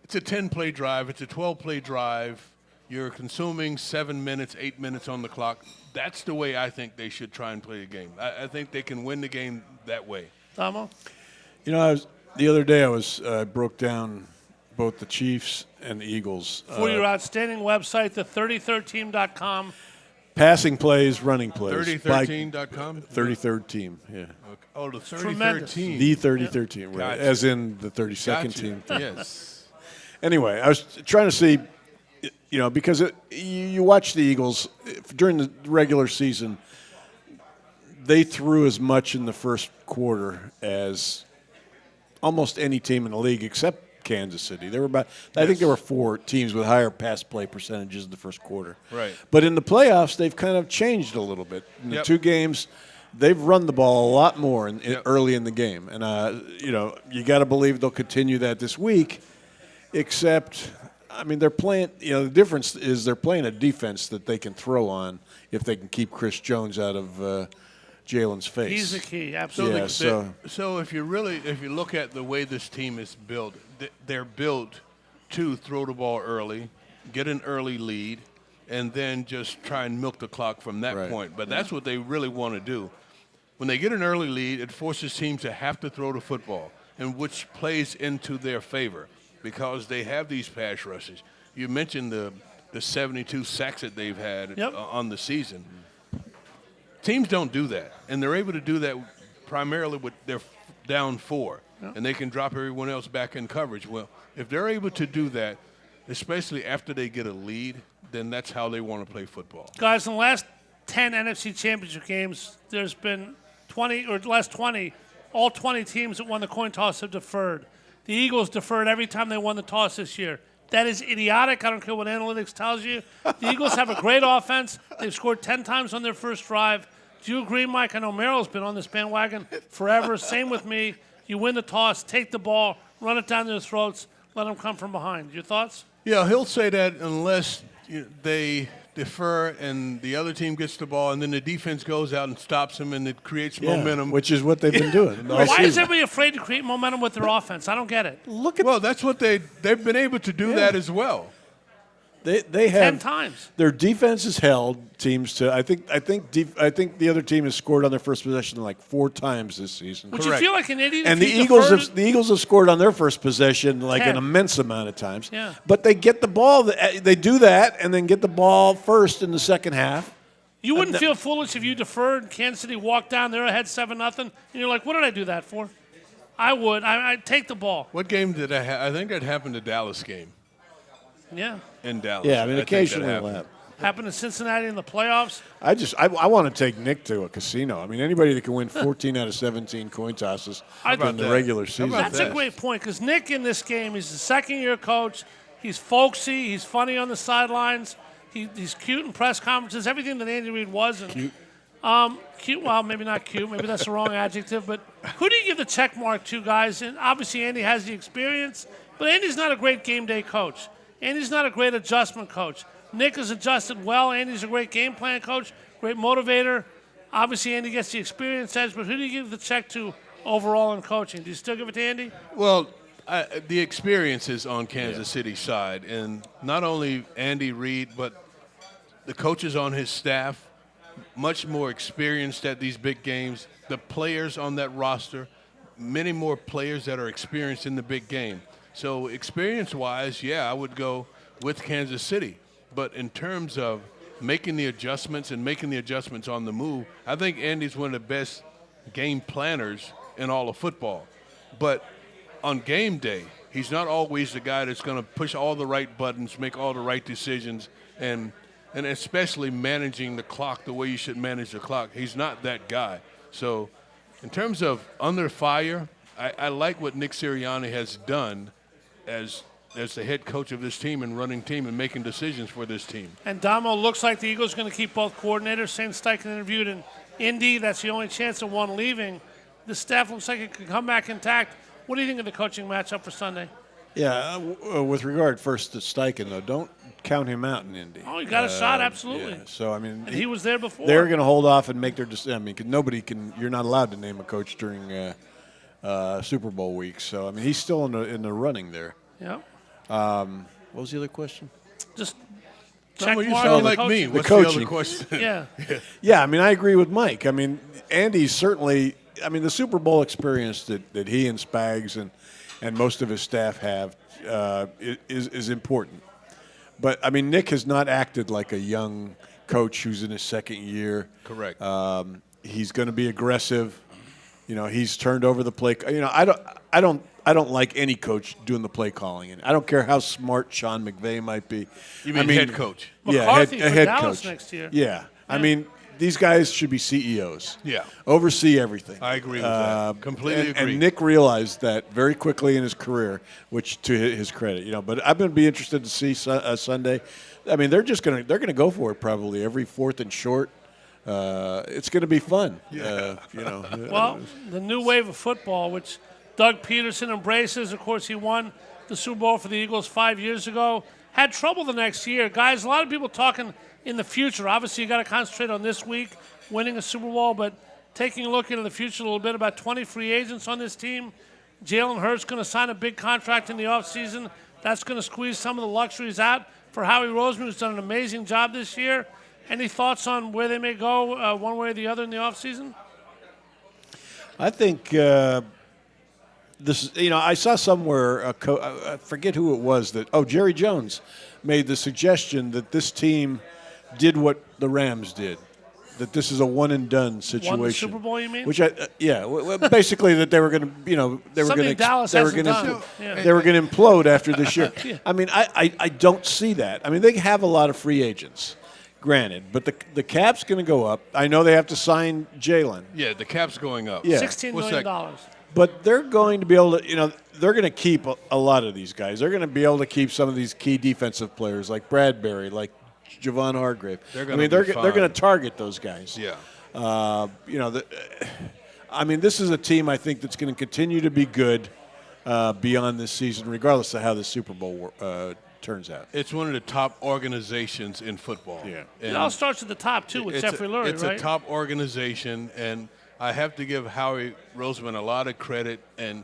it's a 10-play drive. It's a 12-play drive. You're consuming 7 minutes, 8 minutes on the clock. That's the way I think they should try and play the game. I think they can win the game that way. Tomo? You know, the other day I broke down both the Chiefs and the Eagles. For your outstanding website, the 3013.com. Passing plays, running plays. 3013.com? 33rd team, yeah. Okay. Oh, the 33rd Tremendous. team. The 33rd team, right? Gotcha. As in the 32nd Gotcha. team. Yes. Anyway, I was trying to see, because you watch the Eagles during the regular season, they threw as much in the first quarter as almost any team in the league except Kansas City. I think there were 4 teams with higher pass play percentages in the first quarter. Right. But in the playoffs, they've kind of changed a little bit. In the 2 games, they've run the ball a lot more early in the game. And, you got to believe they'll continue that this week, except, they're playing, the difference is they're playing a defense that they can throw on if they can keep Chris Jones out of Jalen's face. He's the key, absolutely. So if you look at the way this team is built, they're built to throw the ball early, get an early lead, and then just try and milk the clock from that point. But that's what they really want to do. When they get an early lead, it forces teams to have to throw the football, and which plays into their favor because they have these pass rushes. You mentioned the the 72 sacks that they've had Yep. on the season. Teams don't do that, and they're able to do that primarily with their down 4, and they can drop everyone else back in coverage. Well, if they're able to do that, especially after they get a lead, then that's how they want to play football. Guys, in the last 10 NFC Championship games, there's been 20, or the last 20, all 20 teams that won the coin toss have deferred. The Eagles deferred every time they won the toss this year. That is idiotic. I don't care what analytics tells you. The Eagles have a great offense. They've scored 10 times on their first drive. Do you agree, Mike? I know Merrill's been on this bandwagon forever. Same with me. You win the toss, take the ball, run it down their throats, let them come from behind. Your thoughts? Yeah, he'll say that unless they defer and the other team gets the ball, and then the defense goes out and stops them, and it creates momentum. Which is what they've been doing. Why is everybody afraid to create momentum with their offense? I don't get it. Well, that's what they've been able to do that as well. They have 10 times. Their defense has held teams to. I think the other team has scored on their first possession like 4 times this season. Would you feel like an idiot? And if the you Eagles deferred? the Eagles have scored on their first possession like 10. an immense amount of times. Yeah. But they get the ball. They do that and then get the ball first in the second half. You wouldn't feel foolish if you deferred. Kansas City walked down there ahead 7-0, and you're like, "What did I do that for?" I would. I'd take the ball. What game did I think that happened the Dallas game. Yeah. In Dallas. Yeah, I mean think that occasionally happened. that. Happened to Cincinnati in the playoffs. I want to take Nick to a casino. I mean, anybody that can win 14 out of 17 coin tosses in the regular season. That's a great point because Nick in this game, he's a second-year coach. He's folksy. He's funny on the sidelines. He's cute in press conferences. Everything that Andy Reid wasn't. Cute. Cute. Well, maybe not cute. Maybe that's the wrong adjective. But who do you give the check mark to, guys? And obviously Andy has the experience, but Andy's not a great game day coach. Andy's not a great adjustment coach. Nick has adjusted well. Andy's a great game plan coach, great motivator. Obviously, Andy gets the experience edge, but who do you give the check to overall in coaching? Do you still give it to Andy? Well, the experience is on Kansas City's side, and not only Andy Reid, but the coaches on his staff, much more experienced at these big games. The players on that roster, many more players that are experienced in the big game. So experience-wise, yeah, I would go with Kansas City. But in terms of making the adjustments on the move, I think Andy's one of the best game planners in all of football. But on game day, he's not always the guy that's going to push all the right buttons, make all the right decisions, and especially managing the clock the way you should manage the clock. He's not that guy. So in terms of under fire, I like what Nick Sirianni has done as the head coach of this team and running team and making decisions for this team. And Damo, looks like the Eagles are going to keep both coordinators. Shane Steichen interviewed in Indy. That's the only chance of one leaving. The staff looks like it could come back intact. What do you think of the coaching matchup for Sunday? Yeah, with regard first to Steichen, though, don't count him out in Indy. Oh, he got a shot, absolutely. Yeah. So, I mean, and he was there before. They're going to hold off and make their decision. I mean, 'cause nobody can. You're not allowed to name a coach during Super Bowl week. So, I mean, he's still in the running there. Yeah. What was the other question? Just check mark you on sound the like coaching. me. What's the the coaching. other question? Yeah. Yeah, I mean, I agree with Mike. I mean, Andy's certainly. I mean, the Super Bowl experience that he and Spags and most of his staff have is important. But I mean, Nick has not acted like a young coach who's in his second year. Correct. He's going to be aggressive. You know, he's turned over the play. You know, I don't like any coach doing the play calling, and I don't care how smart Sean McVay might be. You mean head coach? Yeah, McCarthy head for Dallas coach next year. Yeah. I mean, these guys should be CEOs. Yeah. Oversee everything. I agree with that. Completely agree. And Nick realized that very quickly in his career, which to his credit, you know. But I'm going to be interested to see Sunday. I mean, they're gonna go for it probably every 4th and short. It's going to be fun. Yeah. You know. Well, the new wave of football, which Doug Peterson embraces. Of course, he won the Super Bowl for the Eagles 5 years ago. Had trouble the next year. Guys, a lot of people talking in the future. Obviously, you got to concentrate on this week, winning a Super Bowl, but taking a look into the future a little bit, about 20 free agents on this team. Jalen Hurts going to sign a big contract in the offseason. That's going to squeeze some of the luxuries out for Howie Roseman, who's done an amazing job this year. Any thoughts on where they may go one way or the other in the offseason? I think, this is, I saw somewhere, I forget who it was Jerry Jones made the suggestion that this team did what the Rams did. That this is a one and done situation. Won the Super Bowl, you mean? Which basically that they were going to, they were going to implode after this year. Yeah. I mean, I don't see that. I mean, they have a lot of free agents, granted, but the cap's going to go up. I know they have to sign Jalen. Yeah, the cap's going up. Yeah. $16 million. But they're going to be able to, they're going to keep a lot of these guys. They're going to be able to keep some of these key defensive players like Bradbury, like Javon Hargrave. They're going to target those guys. Yeah. This is a team I think that's going to continue to be good beyond this season, regardless of how the Super Bowl turns out. It's one of the top organizations in football. Yeah. It all starts at the top, too, with Jeffrey Lurie, It's right? a top organization, and I have to give Howie Roseman a lot of credit. And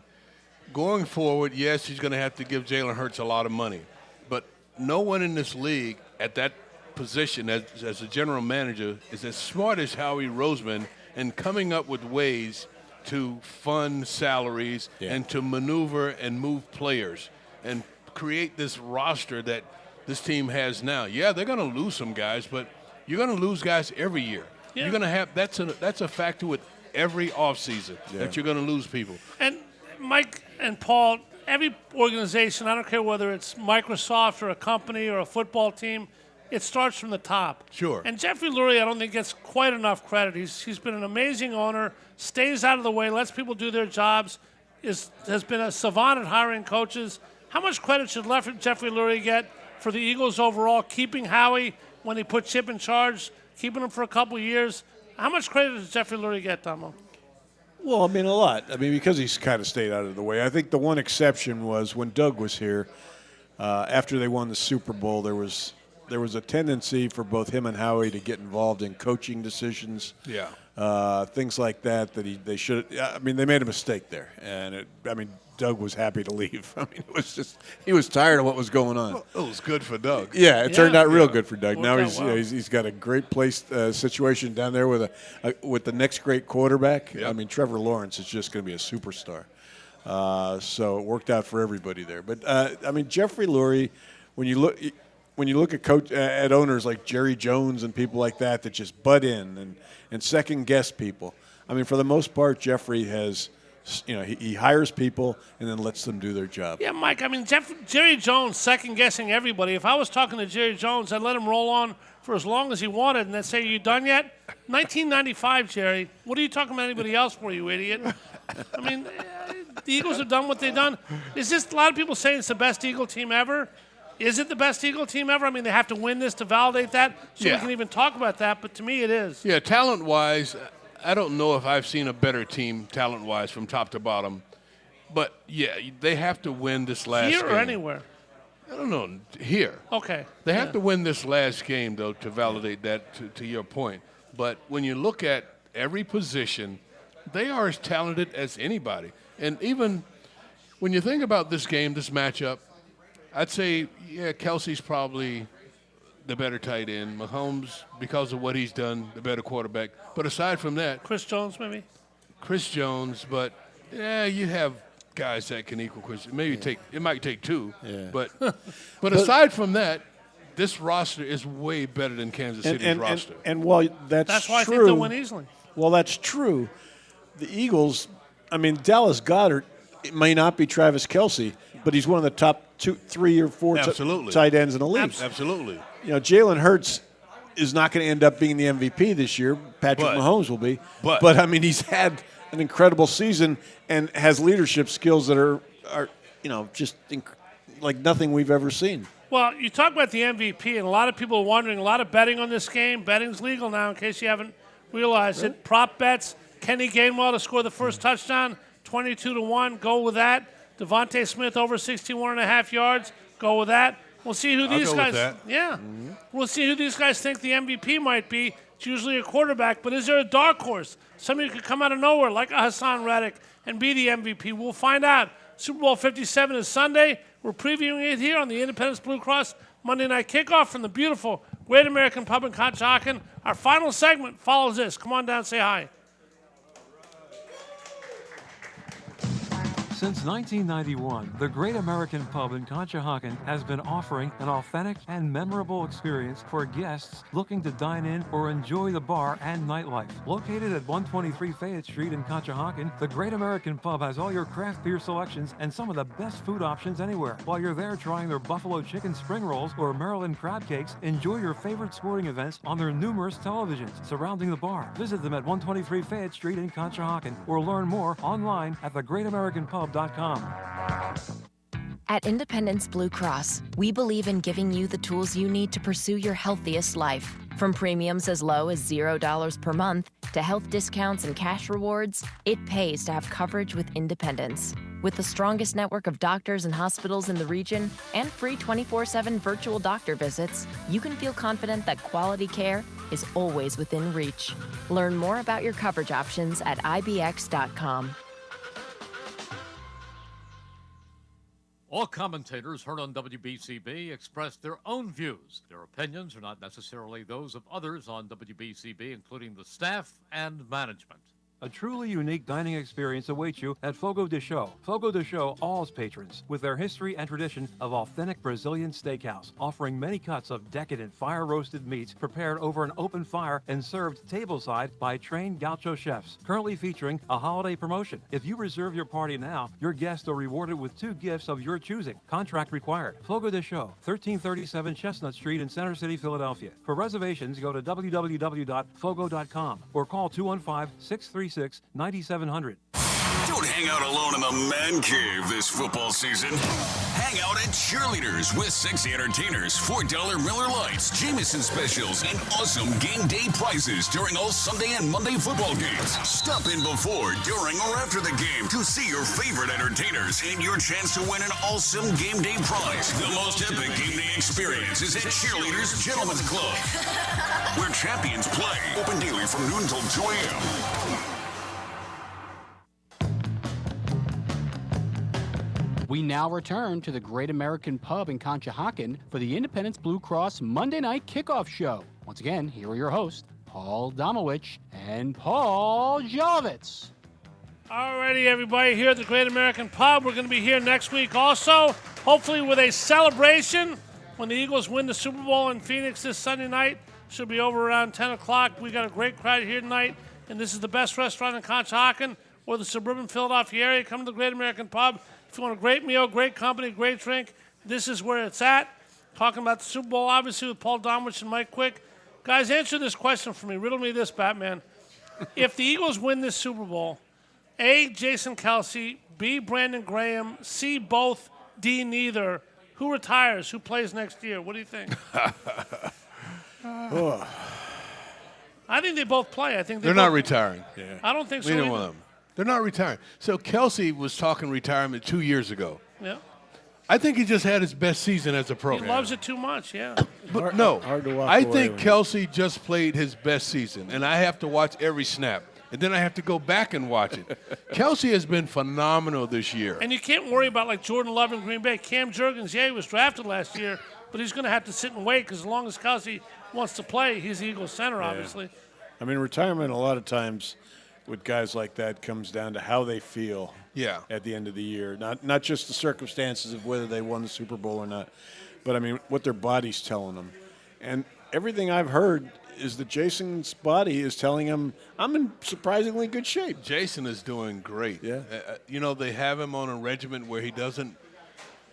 going forward, yes, he's going to have to give Jalen Hurts a lot of money. But no one in this league at that position as a general manager is as smart as Howie Roseman in coming up with ways to fund salaries and to maneuver and move players and create this roster that this team has now. Yeah, they're going to lose some guys, but you're going to lose guys every year. Yeah. You're going to have that's a factor with every offseason that you're going to lose people. And Mike and Paul, every organization, I don't care whether it's Microsoft or a company or a football team, it starts from the top. Sure. And Jeffrey Lurie, I don't think gets quite enough credit. He's been an amazing owner, stays out of the way, lets people do their jobs, has been a savant at hiring coaches. How much credit should Jeffrey Lurie get for the Eagles overall, keeping Howie when he put Chip in charge, keeping him for a couple of years? How much credit does Jeffrey Lurie get, Domo? Well, a lot. Because he's kind of stayed out of the way. I think the one exception was when Doug was here, after they won the Super Bowl, there was a tendency for both him and Howie to get involved in coaching decisions. Yeah. Things like that they should. They made a mistake there, and Doug was happy to leave. It was just he was tired of what was going on. Well, it was good for Doug. Yeah, it turned out real good for Doug. Now Well. he's got a great place situation down there with with the next great quarterback. Yep. Trevor Lawrence is just going to be a superstar. So it worked out for everybody there. But Jeffrey Lurie, when you look at owners like Jerry Jones and people like that just butt in and second guess people. For the most part, Jeffrey has. He hires people and then lets them do their job. Yeah, Mike, Jerry Jones second-guessing everybody. If I was talking to Jerry Jones, I'd let him roll on for as long as he wanted and then say, you done yet? 1995, Jerry. What are you talking about anybody else for, you idiot? The Eagles have done what they've done. Is this a lot of people saying it's the best Eagle team ever? Is it the best Eagle team ever? They have to win this to validate that, so we can even talk about that, but to me it is. Yeah, talent-wise, I don't know if I've seen a better team talent-wise from top to bottom. But, yeah, they have to win this last game. Here or anywhere? I don't know. Here. Okay. They have to win this last game, though, to validate that to your point. But when you look at every position, they are as talented as anybody. And even when you think about this game, this matchup, I'd say, Kelsey's probably the better tight end. Mahomes, because of what he's done, the better quarterback. But aside from that, Chris Jones, maybe? Chris Jones, but you have guys that can equal Chris. It might take two. Yeah. But aside from that, this roster is way better than Kansas City's roster. And while that's why true, I think they'll win easily. Well, that's true. The Eagles, Dallas Goedert, it may not be Travis Kelce, but he's one of the top 2, 3, or 4 tight ends in the league. Absolutely. Jalen Hurts is not going to end up being the MVP this year. Patrick Mahomes will be. But he's had an incredible season and has leadership skills that are just like nothing we've ever seen. Well, you talk about the MVP, and a lot of people are wondering, a lot of betting on this game. Betting's legal now, in case you haven't realized it. Prop bets, Kenny Gainwell to score the first touchdown, 22-1, go with that. Devontae Smith over 61.5 yards, go with that. We'll see who these guys. We'll see who these guys think the MVP might be. It's usually a quarterback, but is there a dark horse? Somebody could come out of nowhere, like a Hassan Reddick, and be the MVP. We'll find out. Super Bowl 57 is Sunday. We're previewing it here on the Independence Blue Cross Monday Night Kickoff from the beautiful Great American Pub in Conshohocken. Our final segment follows this. Come on down, say hi. Since 1991, the Great American Pub in Conshohocken has been offering an authentic and memorable experience for guests looking to dine in or enjoy the bar and nightlife. Located at 123 Fayette Street in Conshohocken, the Great American Pub has all your craft beer selections and some of the best food options anywhere. While you're there trying their buffalo chicken spring rolls or Maryland crab cakes, enjoy your favorite sporting events on their numerous televisions surrounding the bar. Visit them at 123 Fayette Street in Conshohocken or learn more online at thegreatamericanpub.com. At Independence Blue Cross, we believe in giving you the tools you need to pursue your healthiest life. From premiums as low as $0 per month to health discounts and cash rewards, it pays to have coverage with Independence. With the strongest network of doctors and hospitals in the region and free 24/7 virtual doctor visits, you can feel confident that quality care is always within reach. Learn more about your coverage options at ibx.com. All commentators heard on WBCB express their own views. Their opinions are not necessarily those of others on WBCB, including the staff and management. A truly unique dining experience awaits you at Fogo de Chão. Fogo de Chão awes patrons with their history and tradition of authentic Brazilian steakhouse, offering many cuts of decadent fire-roasted meats prepared over an open fire and served tableside by trained gaucho chefs. Currently featuring a holiday promotion. If you reserve your party now, your guests are rewarded with 2 gifts of your choosing. Contract required. Fogo de Chão, 1337 Chestnut Street in Center City, Philadelphia. For reservations, go to www.fogo.com or call 215-636-9700. Don't hang out alone in the man cave this football season. Hang out at Cheerleaders with sexy entertainers, $4 Miller Lights, Jameson specials, and awesome game day prizes during all Sunday and Monday football games. Stop in before, during, or after the game to see your favorite entertainers and your chance to win an awesome game day prize. The most epic game day experience is at Cheerleaders Gentlemen's Club, where champions play. Open daily from noon till 2 a.m. We now return to the Great American Pub in Conshohocken for the Independence Blue Cross Monday Night Kickoff Show. Once again, here are your hosts, Paul Domowitch and Paul Jolovitz. Alrighty, everybody, here at the Great American Pub. We're going to be here next week also, hopefully with a celebration when the Eagles win the Super Bowl in Phoenix this Sunday night. Should be over around 10 o'clock. We got a great crowd here tonight, and this is the best restaurant in Conshohocken or the suburban Philadelphia area. Come to the Great American Pub. If you want a great meal, great company, great drink, this is where it's at. Talking about the Super Bowl, obviously, with Paul Domowitch and Mike Quick. Guys, answer this question for me. Riddle me this, Batman. If the Eagles win this Super Bowl, A, Jason Kelce, B, Brandon Graham, C, both, D, neither, who retires? Who plays next year? What do you think? I think they both play. I think they're not retiring. Yeah. I don't think so. Neither one of them. They're not retiring. So Kelce was talking retirement 2 years ago. Yeah. I think he just had his best season as a pro. He loves it too much, yeah. But hard to walk I think Kelce just played his best season, and I have to watch every snap. And then I have to go back and watch it. Kelce has been phenomenal this year. And you can't worry about like Jordan Love in Green Bay. Cam Jurgens, he was drafted last year, but he's going to have to sit and wait because as long as Kelce wants to play, he's the Eagles center, obviously. I mean, retirement a lot of times with guys like that comes down to how they feel at the end of the year. Not just the circumstances of whether they won the Super Bowl or not, but, I mean, what their body's telling them. And everything I've heard is that Jason's body is telling him, I'm in surprisingly good shape. Jason is doing great. Yeah. They have him on a regimen where he doesn't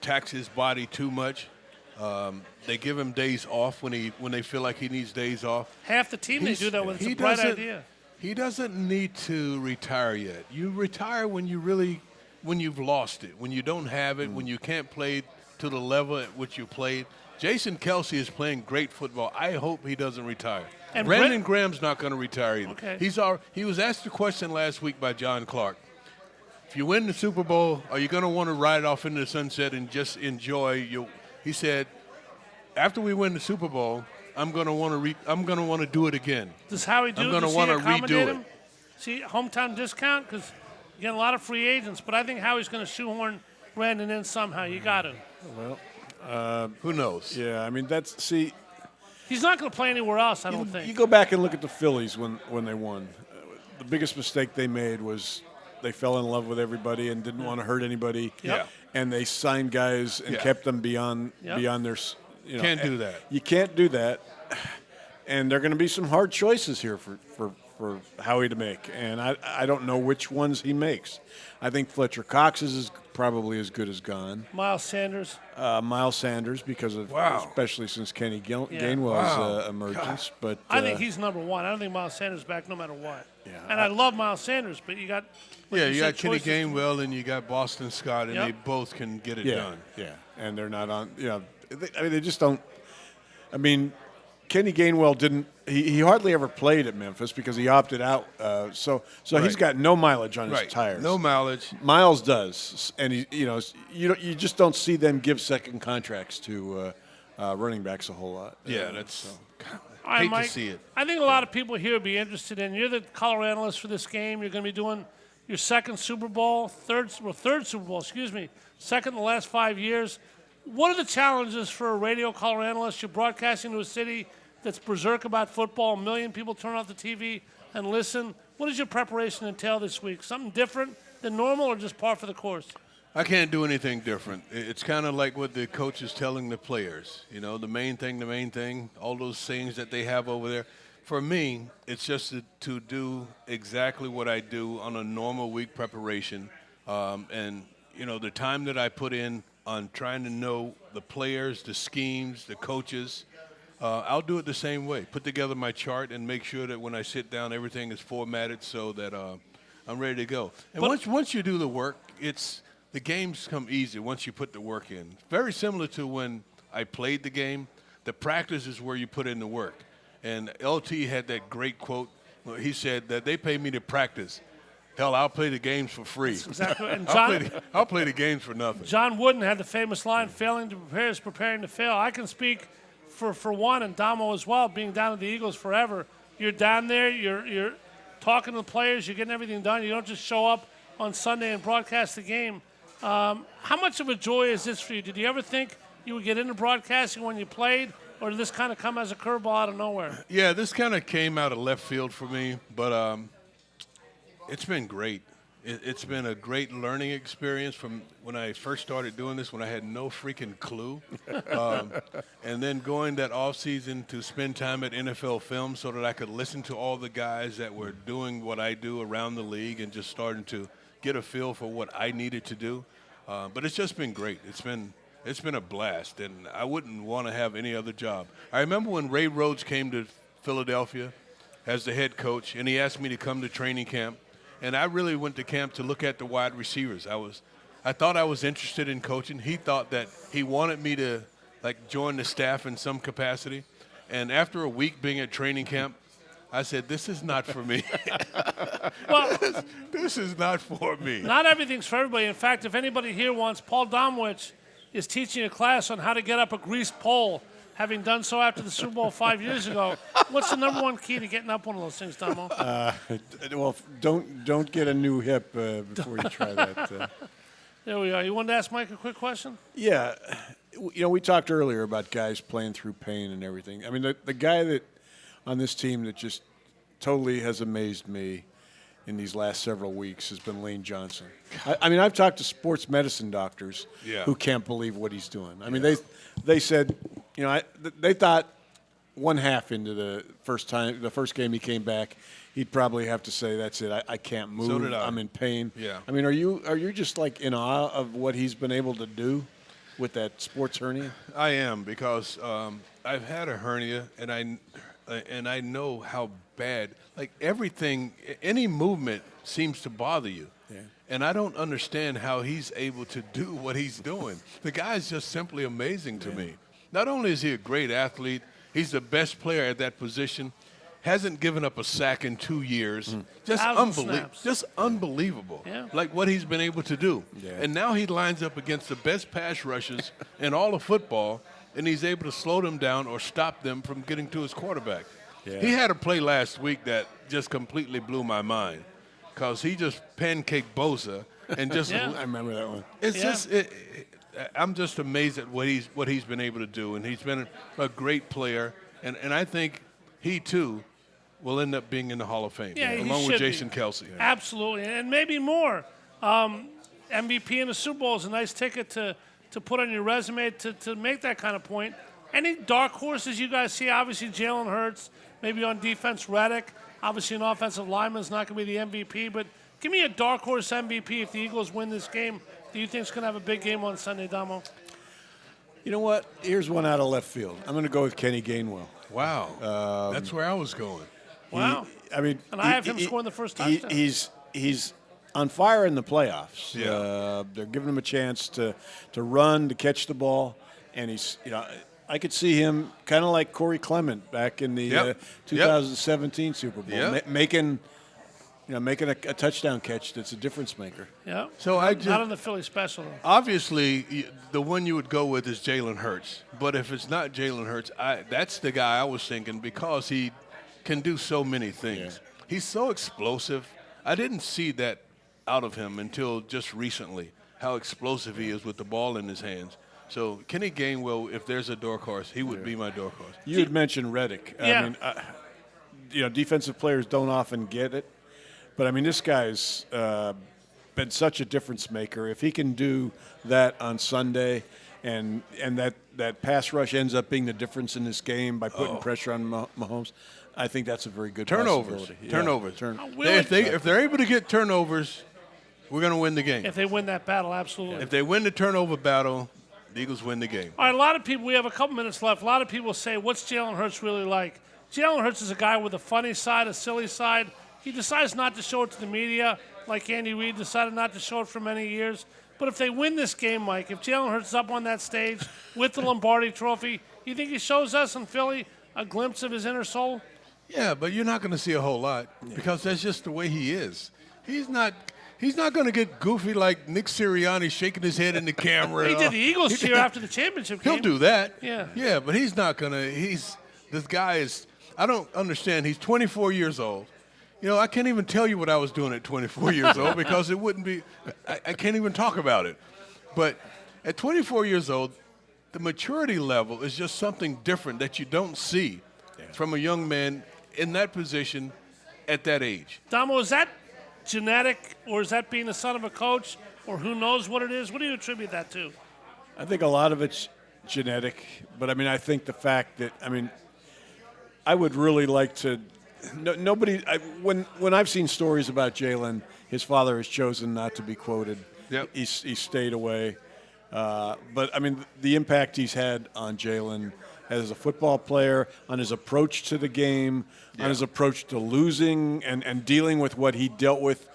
tax his body too much. They give him days off when they feel like he needs days off. Half the team they do that with. It's a bright idea. He doesn't need to retire yet. You retire when you've lost it, when you don't have it, when you can't play to the level at which you played. Jason Kelce is playing great football. I hope he doesn't retire. And Brandon Graham's not going to retire either. Okay. He was asked a question last week by John Clark. If you win the Super Bowl, are you going to want to ride off into the sunset and just enjoy? He said, after we win the Super Bowl, I'm going to want to do it again. Does Howie do it? I'm going to want to redo it. See, hometown discount because you get a lot of free agents, but I think Howie's going to shoehorn Brandon in somehow. You got to. Well, who knows? Yeah, I mean he's not going to play anywhere else. I don't think. You go back and look at the Phillies when they won. The biggest mistake they made was they fell in love with everybody and didn't want to hurt anybody. Yep. And they signed guys and kept them beyond their. Can't do that. You can't do that. And there are going to be some hard choices here for Howie to make, and I don't know which ones he makes. I think Fletcher Cox is probably as good as gone. Miles Sanders. Miles Sanders, because of especially since Kenny Gainwell's emergence. But I think he's number one. I don't think Miles Sanders is back no matter what. Yeah. And I love Miles Sanders, but you got you got Kenny Gainwell and you got Boston Scott, and they both can get it done. Yeah, and they're not on. They just don't. I mean, Kenny Gainwell didn't. He hardly ever played at Memphis because he opted out. So he's got no mileage on his tires. No mileage. Miles does, and you just don't see them give second contracts to running backs a whole lot. Yeah, that's. Hate to see it. I think a lot of people here would be interested in. You're the color analyst for this game. You're going to be doing your second Super Bowl, third Super Bowl. Second in the last 5 years. What are the challenges for a radio color analyst? You're broadcasting to a city that's berserk about football. 1 million people turn off the TV and listen. What does your preparation entail this week? Something different than normal or just par for the course? I can't do anything different. It's kind of like what the coach is telling the players. The main thing, all those things that they have over there. For me, it's just to do exactly what I do on a normal week preparation. And the time that I put in on trying to know the players, the schemes, the coaches, I'll do it the same way. Put together my chart and make sure that when I sit down, everything is formatted so that I'm ready to go. And once you do the work, the games come easy once you put the work in. Very similar to when I played the game. The practice is where you put in the work. And LT had that great quote. He said that they pay me to practice. Hell, I'll play the games for free. That's exactly. And I'll play the games for nothing. John Wooden had the famous line, "Failing to prepare is preparing to fail." I can speak for one and Domo as well, being down at the Eagles forever. You're down there, you're talking to the players, you're getting everything done. You don't just show up on Sunday and broadcast the game. How much of a joy is this for you? Did you ever think you would get into broadcasting when you played, or did this kind of come as a curveball out of nowhere? Yeah, this kind of came out of left field for me, but it's been great. It's been a great learning experience from when I first started doing this, when I had no freaking clue. And then going that offseason to spend time at NFL Film so that I could listen to all the guys that were doing what I do around the league and just starting to get a feel for what I needed to do. But it's just been great. It's been a blast, and I wouldn't want to have any other job. I remember when Ray Rhodes came to Philadelphia as the head coach, and he asked me to come to training camp. And I really went to camp to look at the wide receivers. I thought I was interested in coaching. He thought that he wanted me to join the staff in some capacity. And after a week being at training camp, I said, this is not for me. Well, this is not for me. Not everything's for everybody. In fact, if anybody here wants, Paul Domowitch is teaching a class on how to get up a greased pole, having done so after the Super Bowl 5 years ago. What's the number one key to getting up one of those things, Domo? Well, don't get a new hip before you try that. There we are. You wanted to ask Mike a quick question? Yeah. We talked earlier about guys playing through pain and everything. I mean, the guy that on this team that just totally has amazed me in these last several weeks has been Lane Johnson. I mean, I've talked to sports medicine doctors who can't believe what he's doing. I mean, they said, they thought one half into the first game he came back, he'd probably have to say, that's it, I can't move, So did I. I'm in pain. Yeah. I mean, are you just in awe of what he's been able to do with that sports hernia? I am, because I've had a hernia, and I know how bad, everything, any movement seems to bother you. Yeah. And I don't understand how he's able to do what he's doing. The guy's just simply amazing to me. Not only is he a great athlete, he's the best player at that position, hasn't given up a sack in 2 years. Just unbelievable. Yeah. What he's been able to do. Yeah. And now he lines up against the best pass rushers in all of football, and he's able to slow them down or stop them from getting to his quarterback. Yeah. He had a play last week that just completely blew my mind, because he just pancaked Bosa and just I remember that one. it's I'm just amazed at what he's been able to do, and he's been a great player, and I think he too will end up being in the Hall of Fame, Yeah, he along with should Jason be. Kelsey. Absolutely, and maybe more. MVP in the Super Bowl is a nice ticket to put on your resume to make that kind of point. Any dark horses you guys see? Obviously, Jalen Hurts. Maybe on defense, Reddick. Obviously, an offensive lineman is not going to be the MVP, but give me a dark horse MVP if the Eagles win this game. Do you think it's going to have a big game on Sunday, Damo? You know what? Here's one out of left field. I'm going to go with Kenny Gainwell. Wow. That's where I was going. Wow. And I have him scoring the first touchdown. He's on fire in the playoffs. Yeah. They're giving him a chance to run, to catch the ball, and he's, I could see him kind of like Corey Clement back in the 2017 Super Bowl, making a touchdown catch that's a difference maker. Yeah. So not on the Philly special, though. Obviously, the one you would go with is Jalen Hurts. But if it's not Jalen Hurts, that's the guy I was thinking because he can do so many things. Yeah. He's so explosive. I didn't see that out of him until just recently, how explosive he is with the ball in his hands. So Kenny Gainwell, if there's a dark horse, he would be my dark horse. You had mentioned Reddick. Yeah. I mean, defensive players don't often get it, but I mean, this guy's been such a difference maker. If he can do that on Sunday, and that pass rush ends up being the difference in this game by putting pressure on Mahomes, I think that's a very good possibility. Turnovers. Yeah. If they're able to get turnovers, we're going to win the game. If they win that battle, absolutely. If they win the turnover battle, the Eagles win the game. All right, a lot of people, we have a couple minutes left. A lot of people say, what's Jalen Hurts really like? Jalen Hurts is a guy with a funny side, a silly side. He decides not to show it to the media, like Andy Reid decided not to show it for many years. But if they win this game, Mike, if Jalen Hurts is up on that stage with the Lombardi Trophy, you think he shows us in Philly a glimpse of his inner soul? Yeah, but you're not going to see a whole lot because that's just the way he is. He's not going to get goofy like Nick Sirianni shaking his head in the camera. He did the Eagles cheer after the championship game. He'll do that. Yeah. Yeah, but he's not going to. This guy is, I don't understand. He's 24 years old. I can't even tell you what I was doing at 24 years old because it wouldn't be, I can't even talk about it. But at 24 years old, the maturity level is just something different that you don't see from a young man in that position at that age. Damo, is that genetic, or is that being the son of a coach, or who knows what it is? What do you attribute that to? I think a lot of it's genetic, but I mean, I think the fact that, I would really like to. When I've seen stories about Jalen, his father has chosen not to be quoted. Yep. He stayed away. But I mean, the impact he's had on Jalen as a football player, on his approach to the game, on his approach to losing and dealing with what he dealt with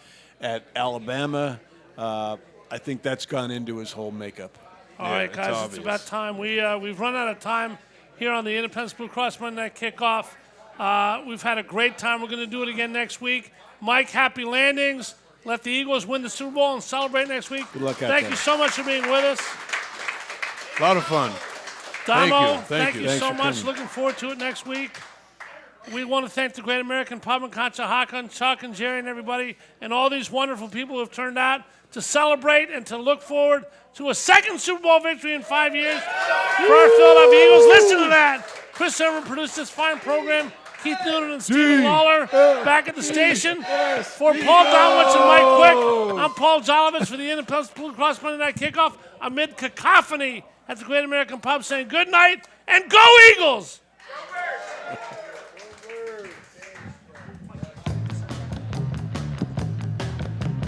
at Alabama, I think that's gone into his whole makeup. All right, guys, it's about time. We've run out of time here on the Independence Blue Cross Monday Night Kickoff. We've had a great time. We're going to do it again next week. Mike, happy landings. Let the Eagles win the Super Bowl and celebrate next week. Good luck out Thank there. you so much for being with us. A lot of fun. Damo, Thank you. so Thanks for much. coming. Looking forward to it next week. We want to thank the Great American Pub and Conshohocken, Chuck and Jerry and everybody, and all these wonderful people who have turned out to celebrate and to look forward to a second Super Bowl victory in 5 years for our Philadelphia Eagles. Listen to that. Chris Sermon produced this fine program. Keith Noonan and Stephen Lawler back at the station. For Paul Domowitch and Mike Quick, I'm Paul Jolovitz for the Independence Blue Cross Monday Night Kickoff amid cacophony at the Great American Pub saying good night and go Eagles!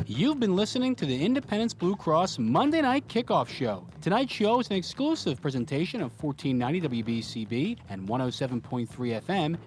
You've been listening to the Independence Blue Cross Monday Night Kickoff Show. Tonight's show is an exclusive presentation of 1490 WBCB and 107.3 FM.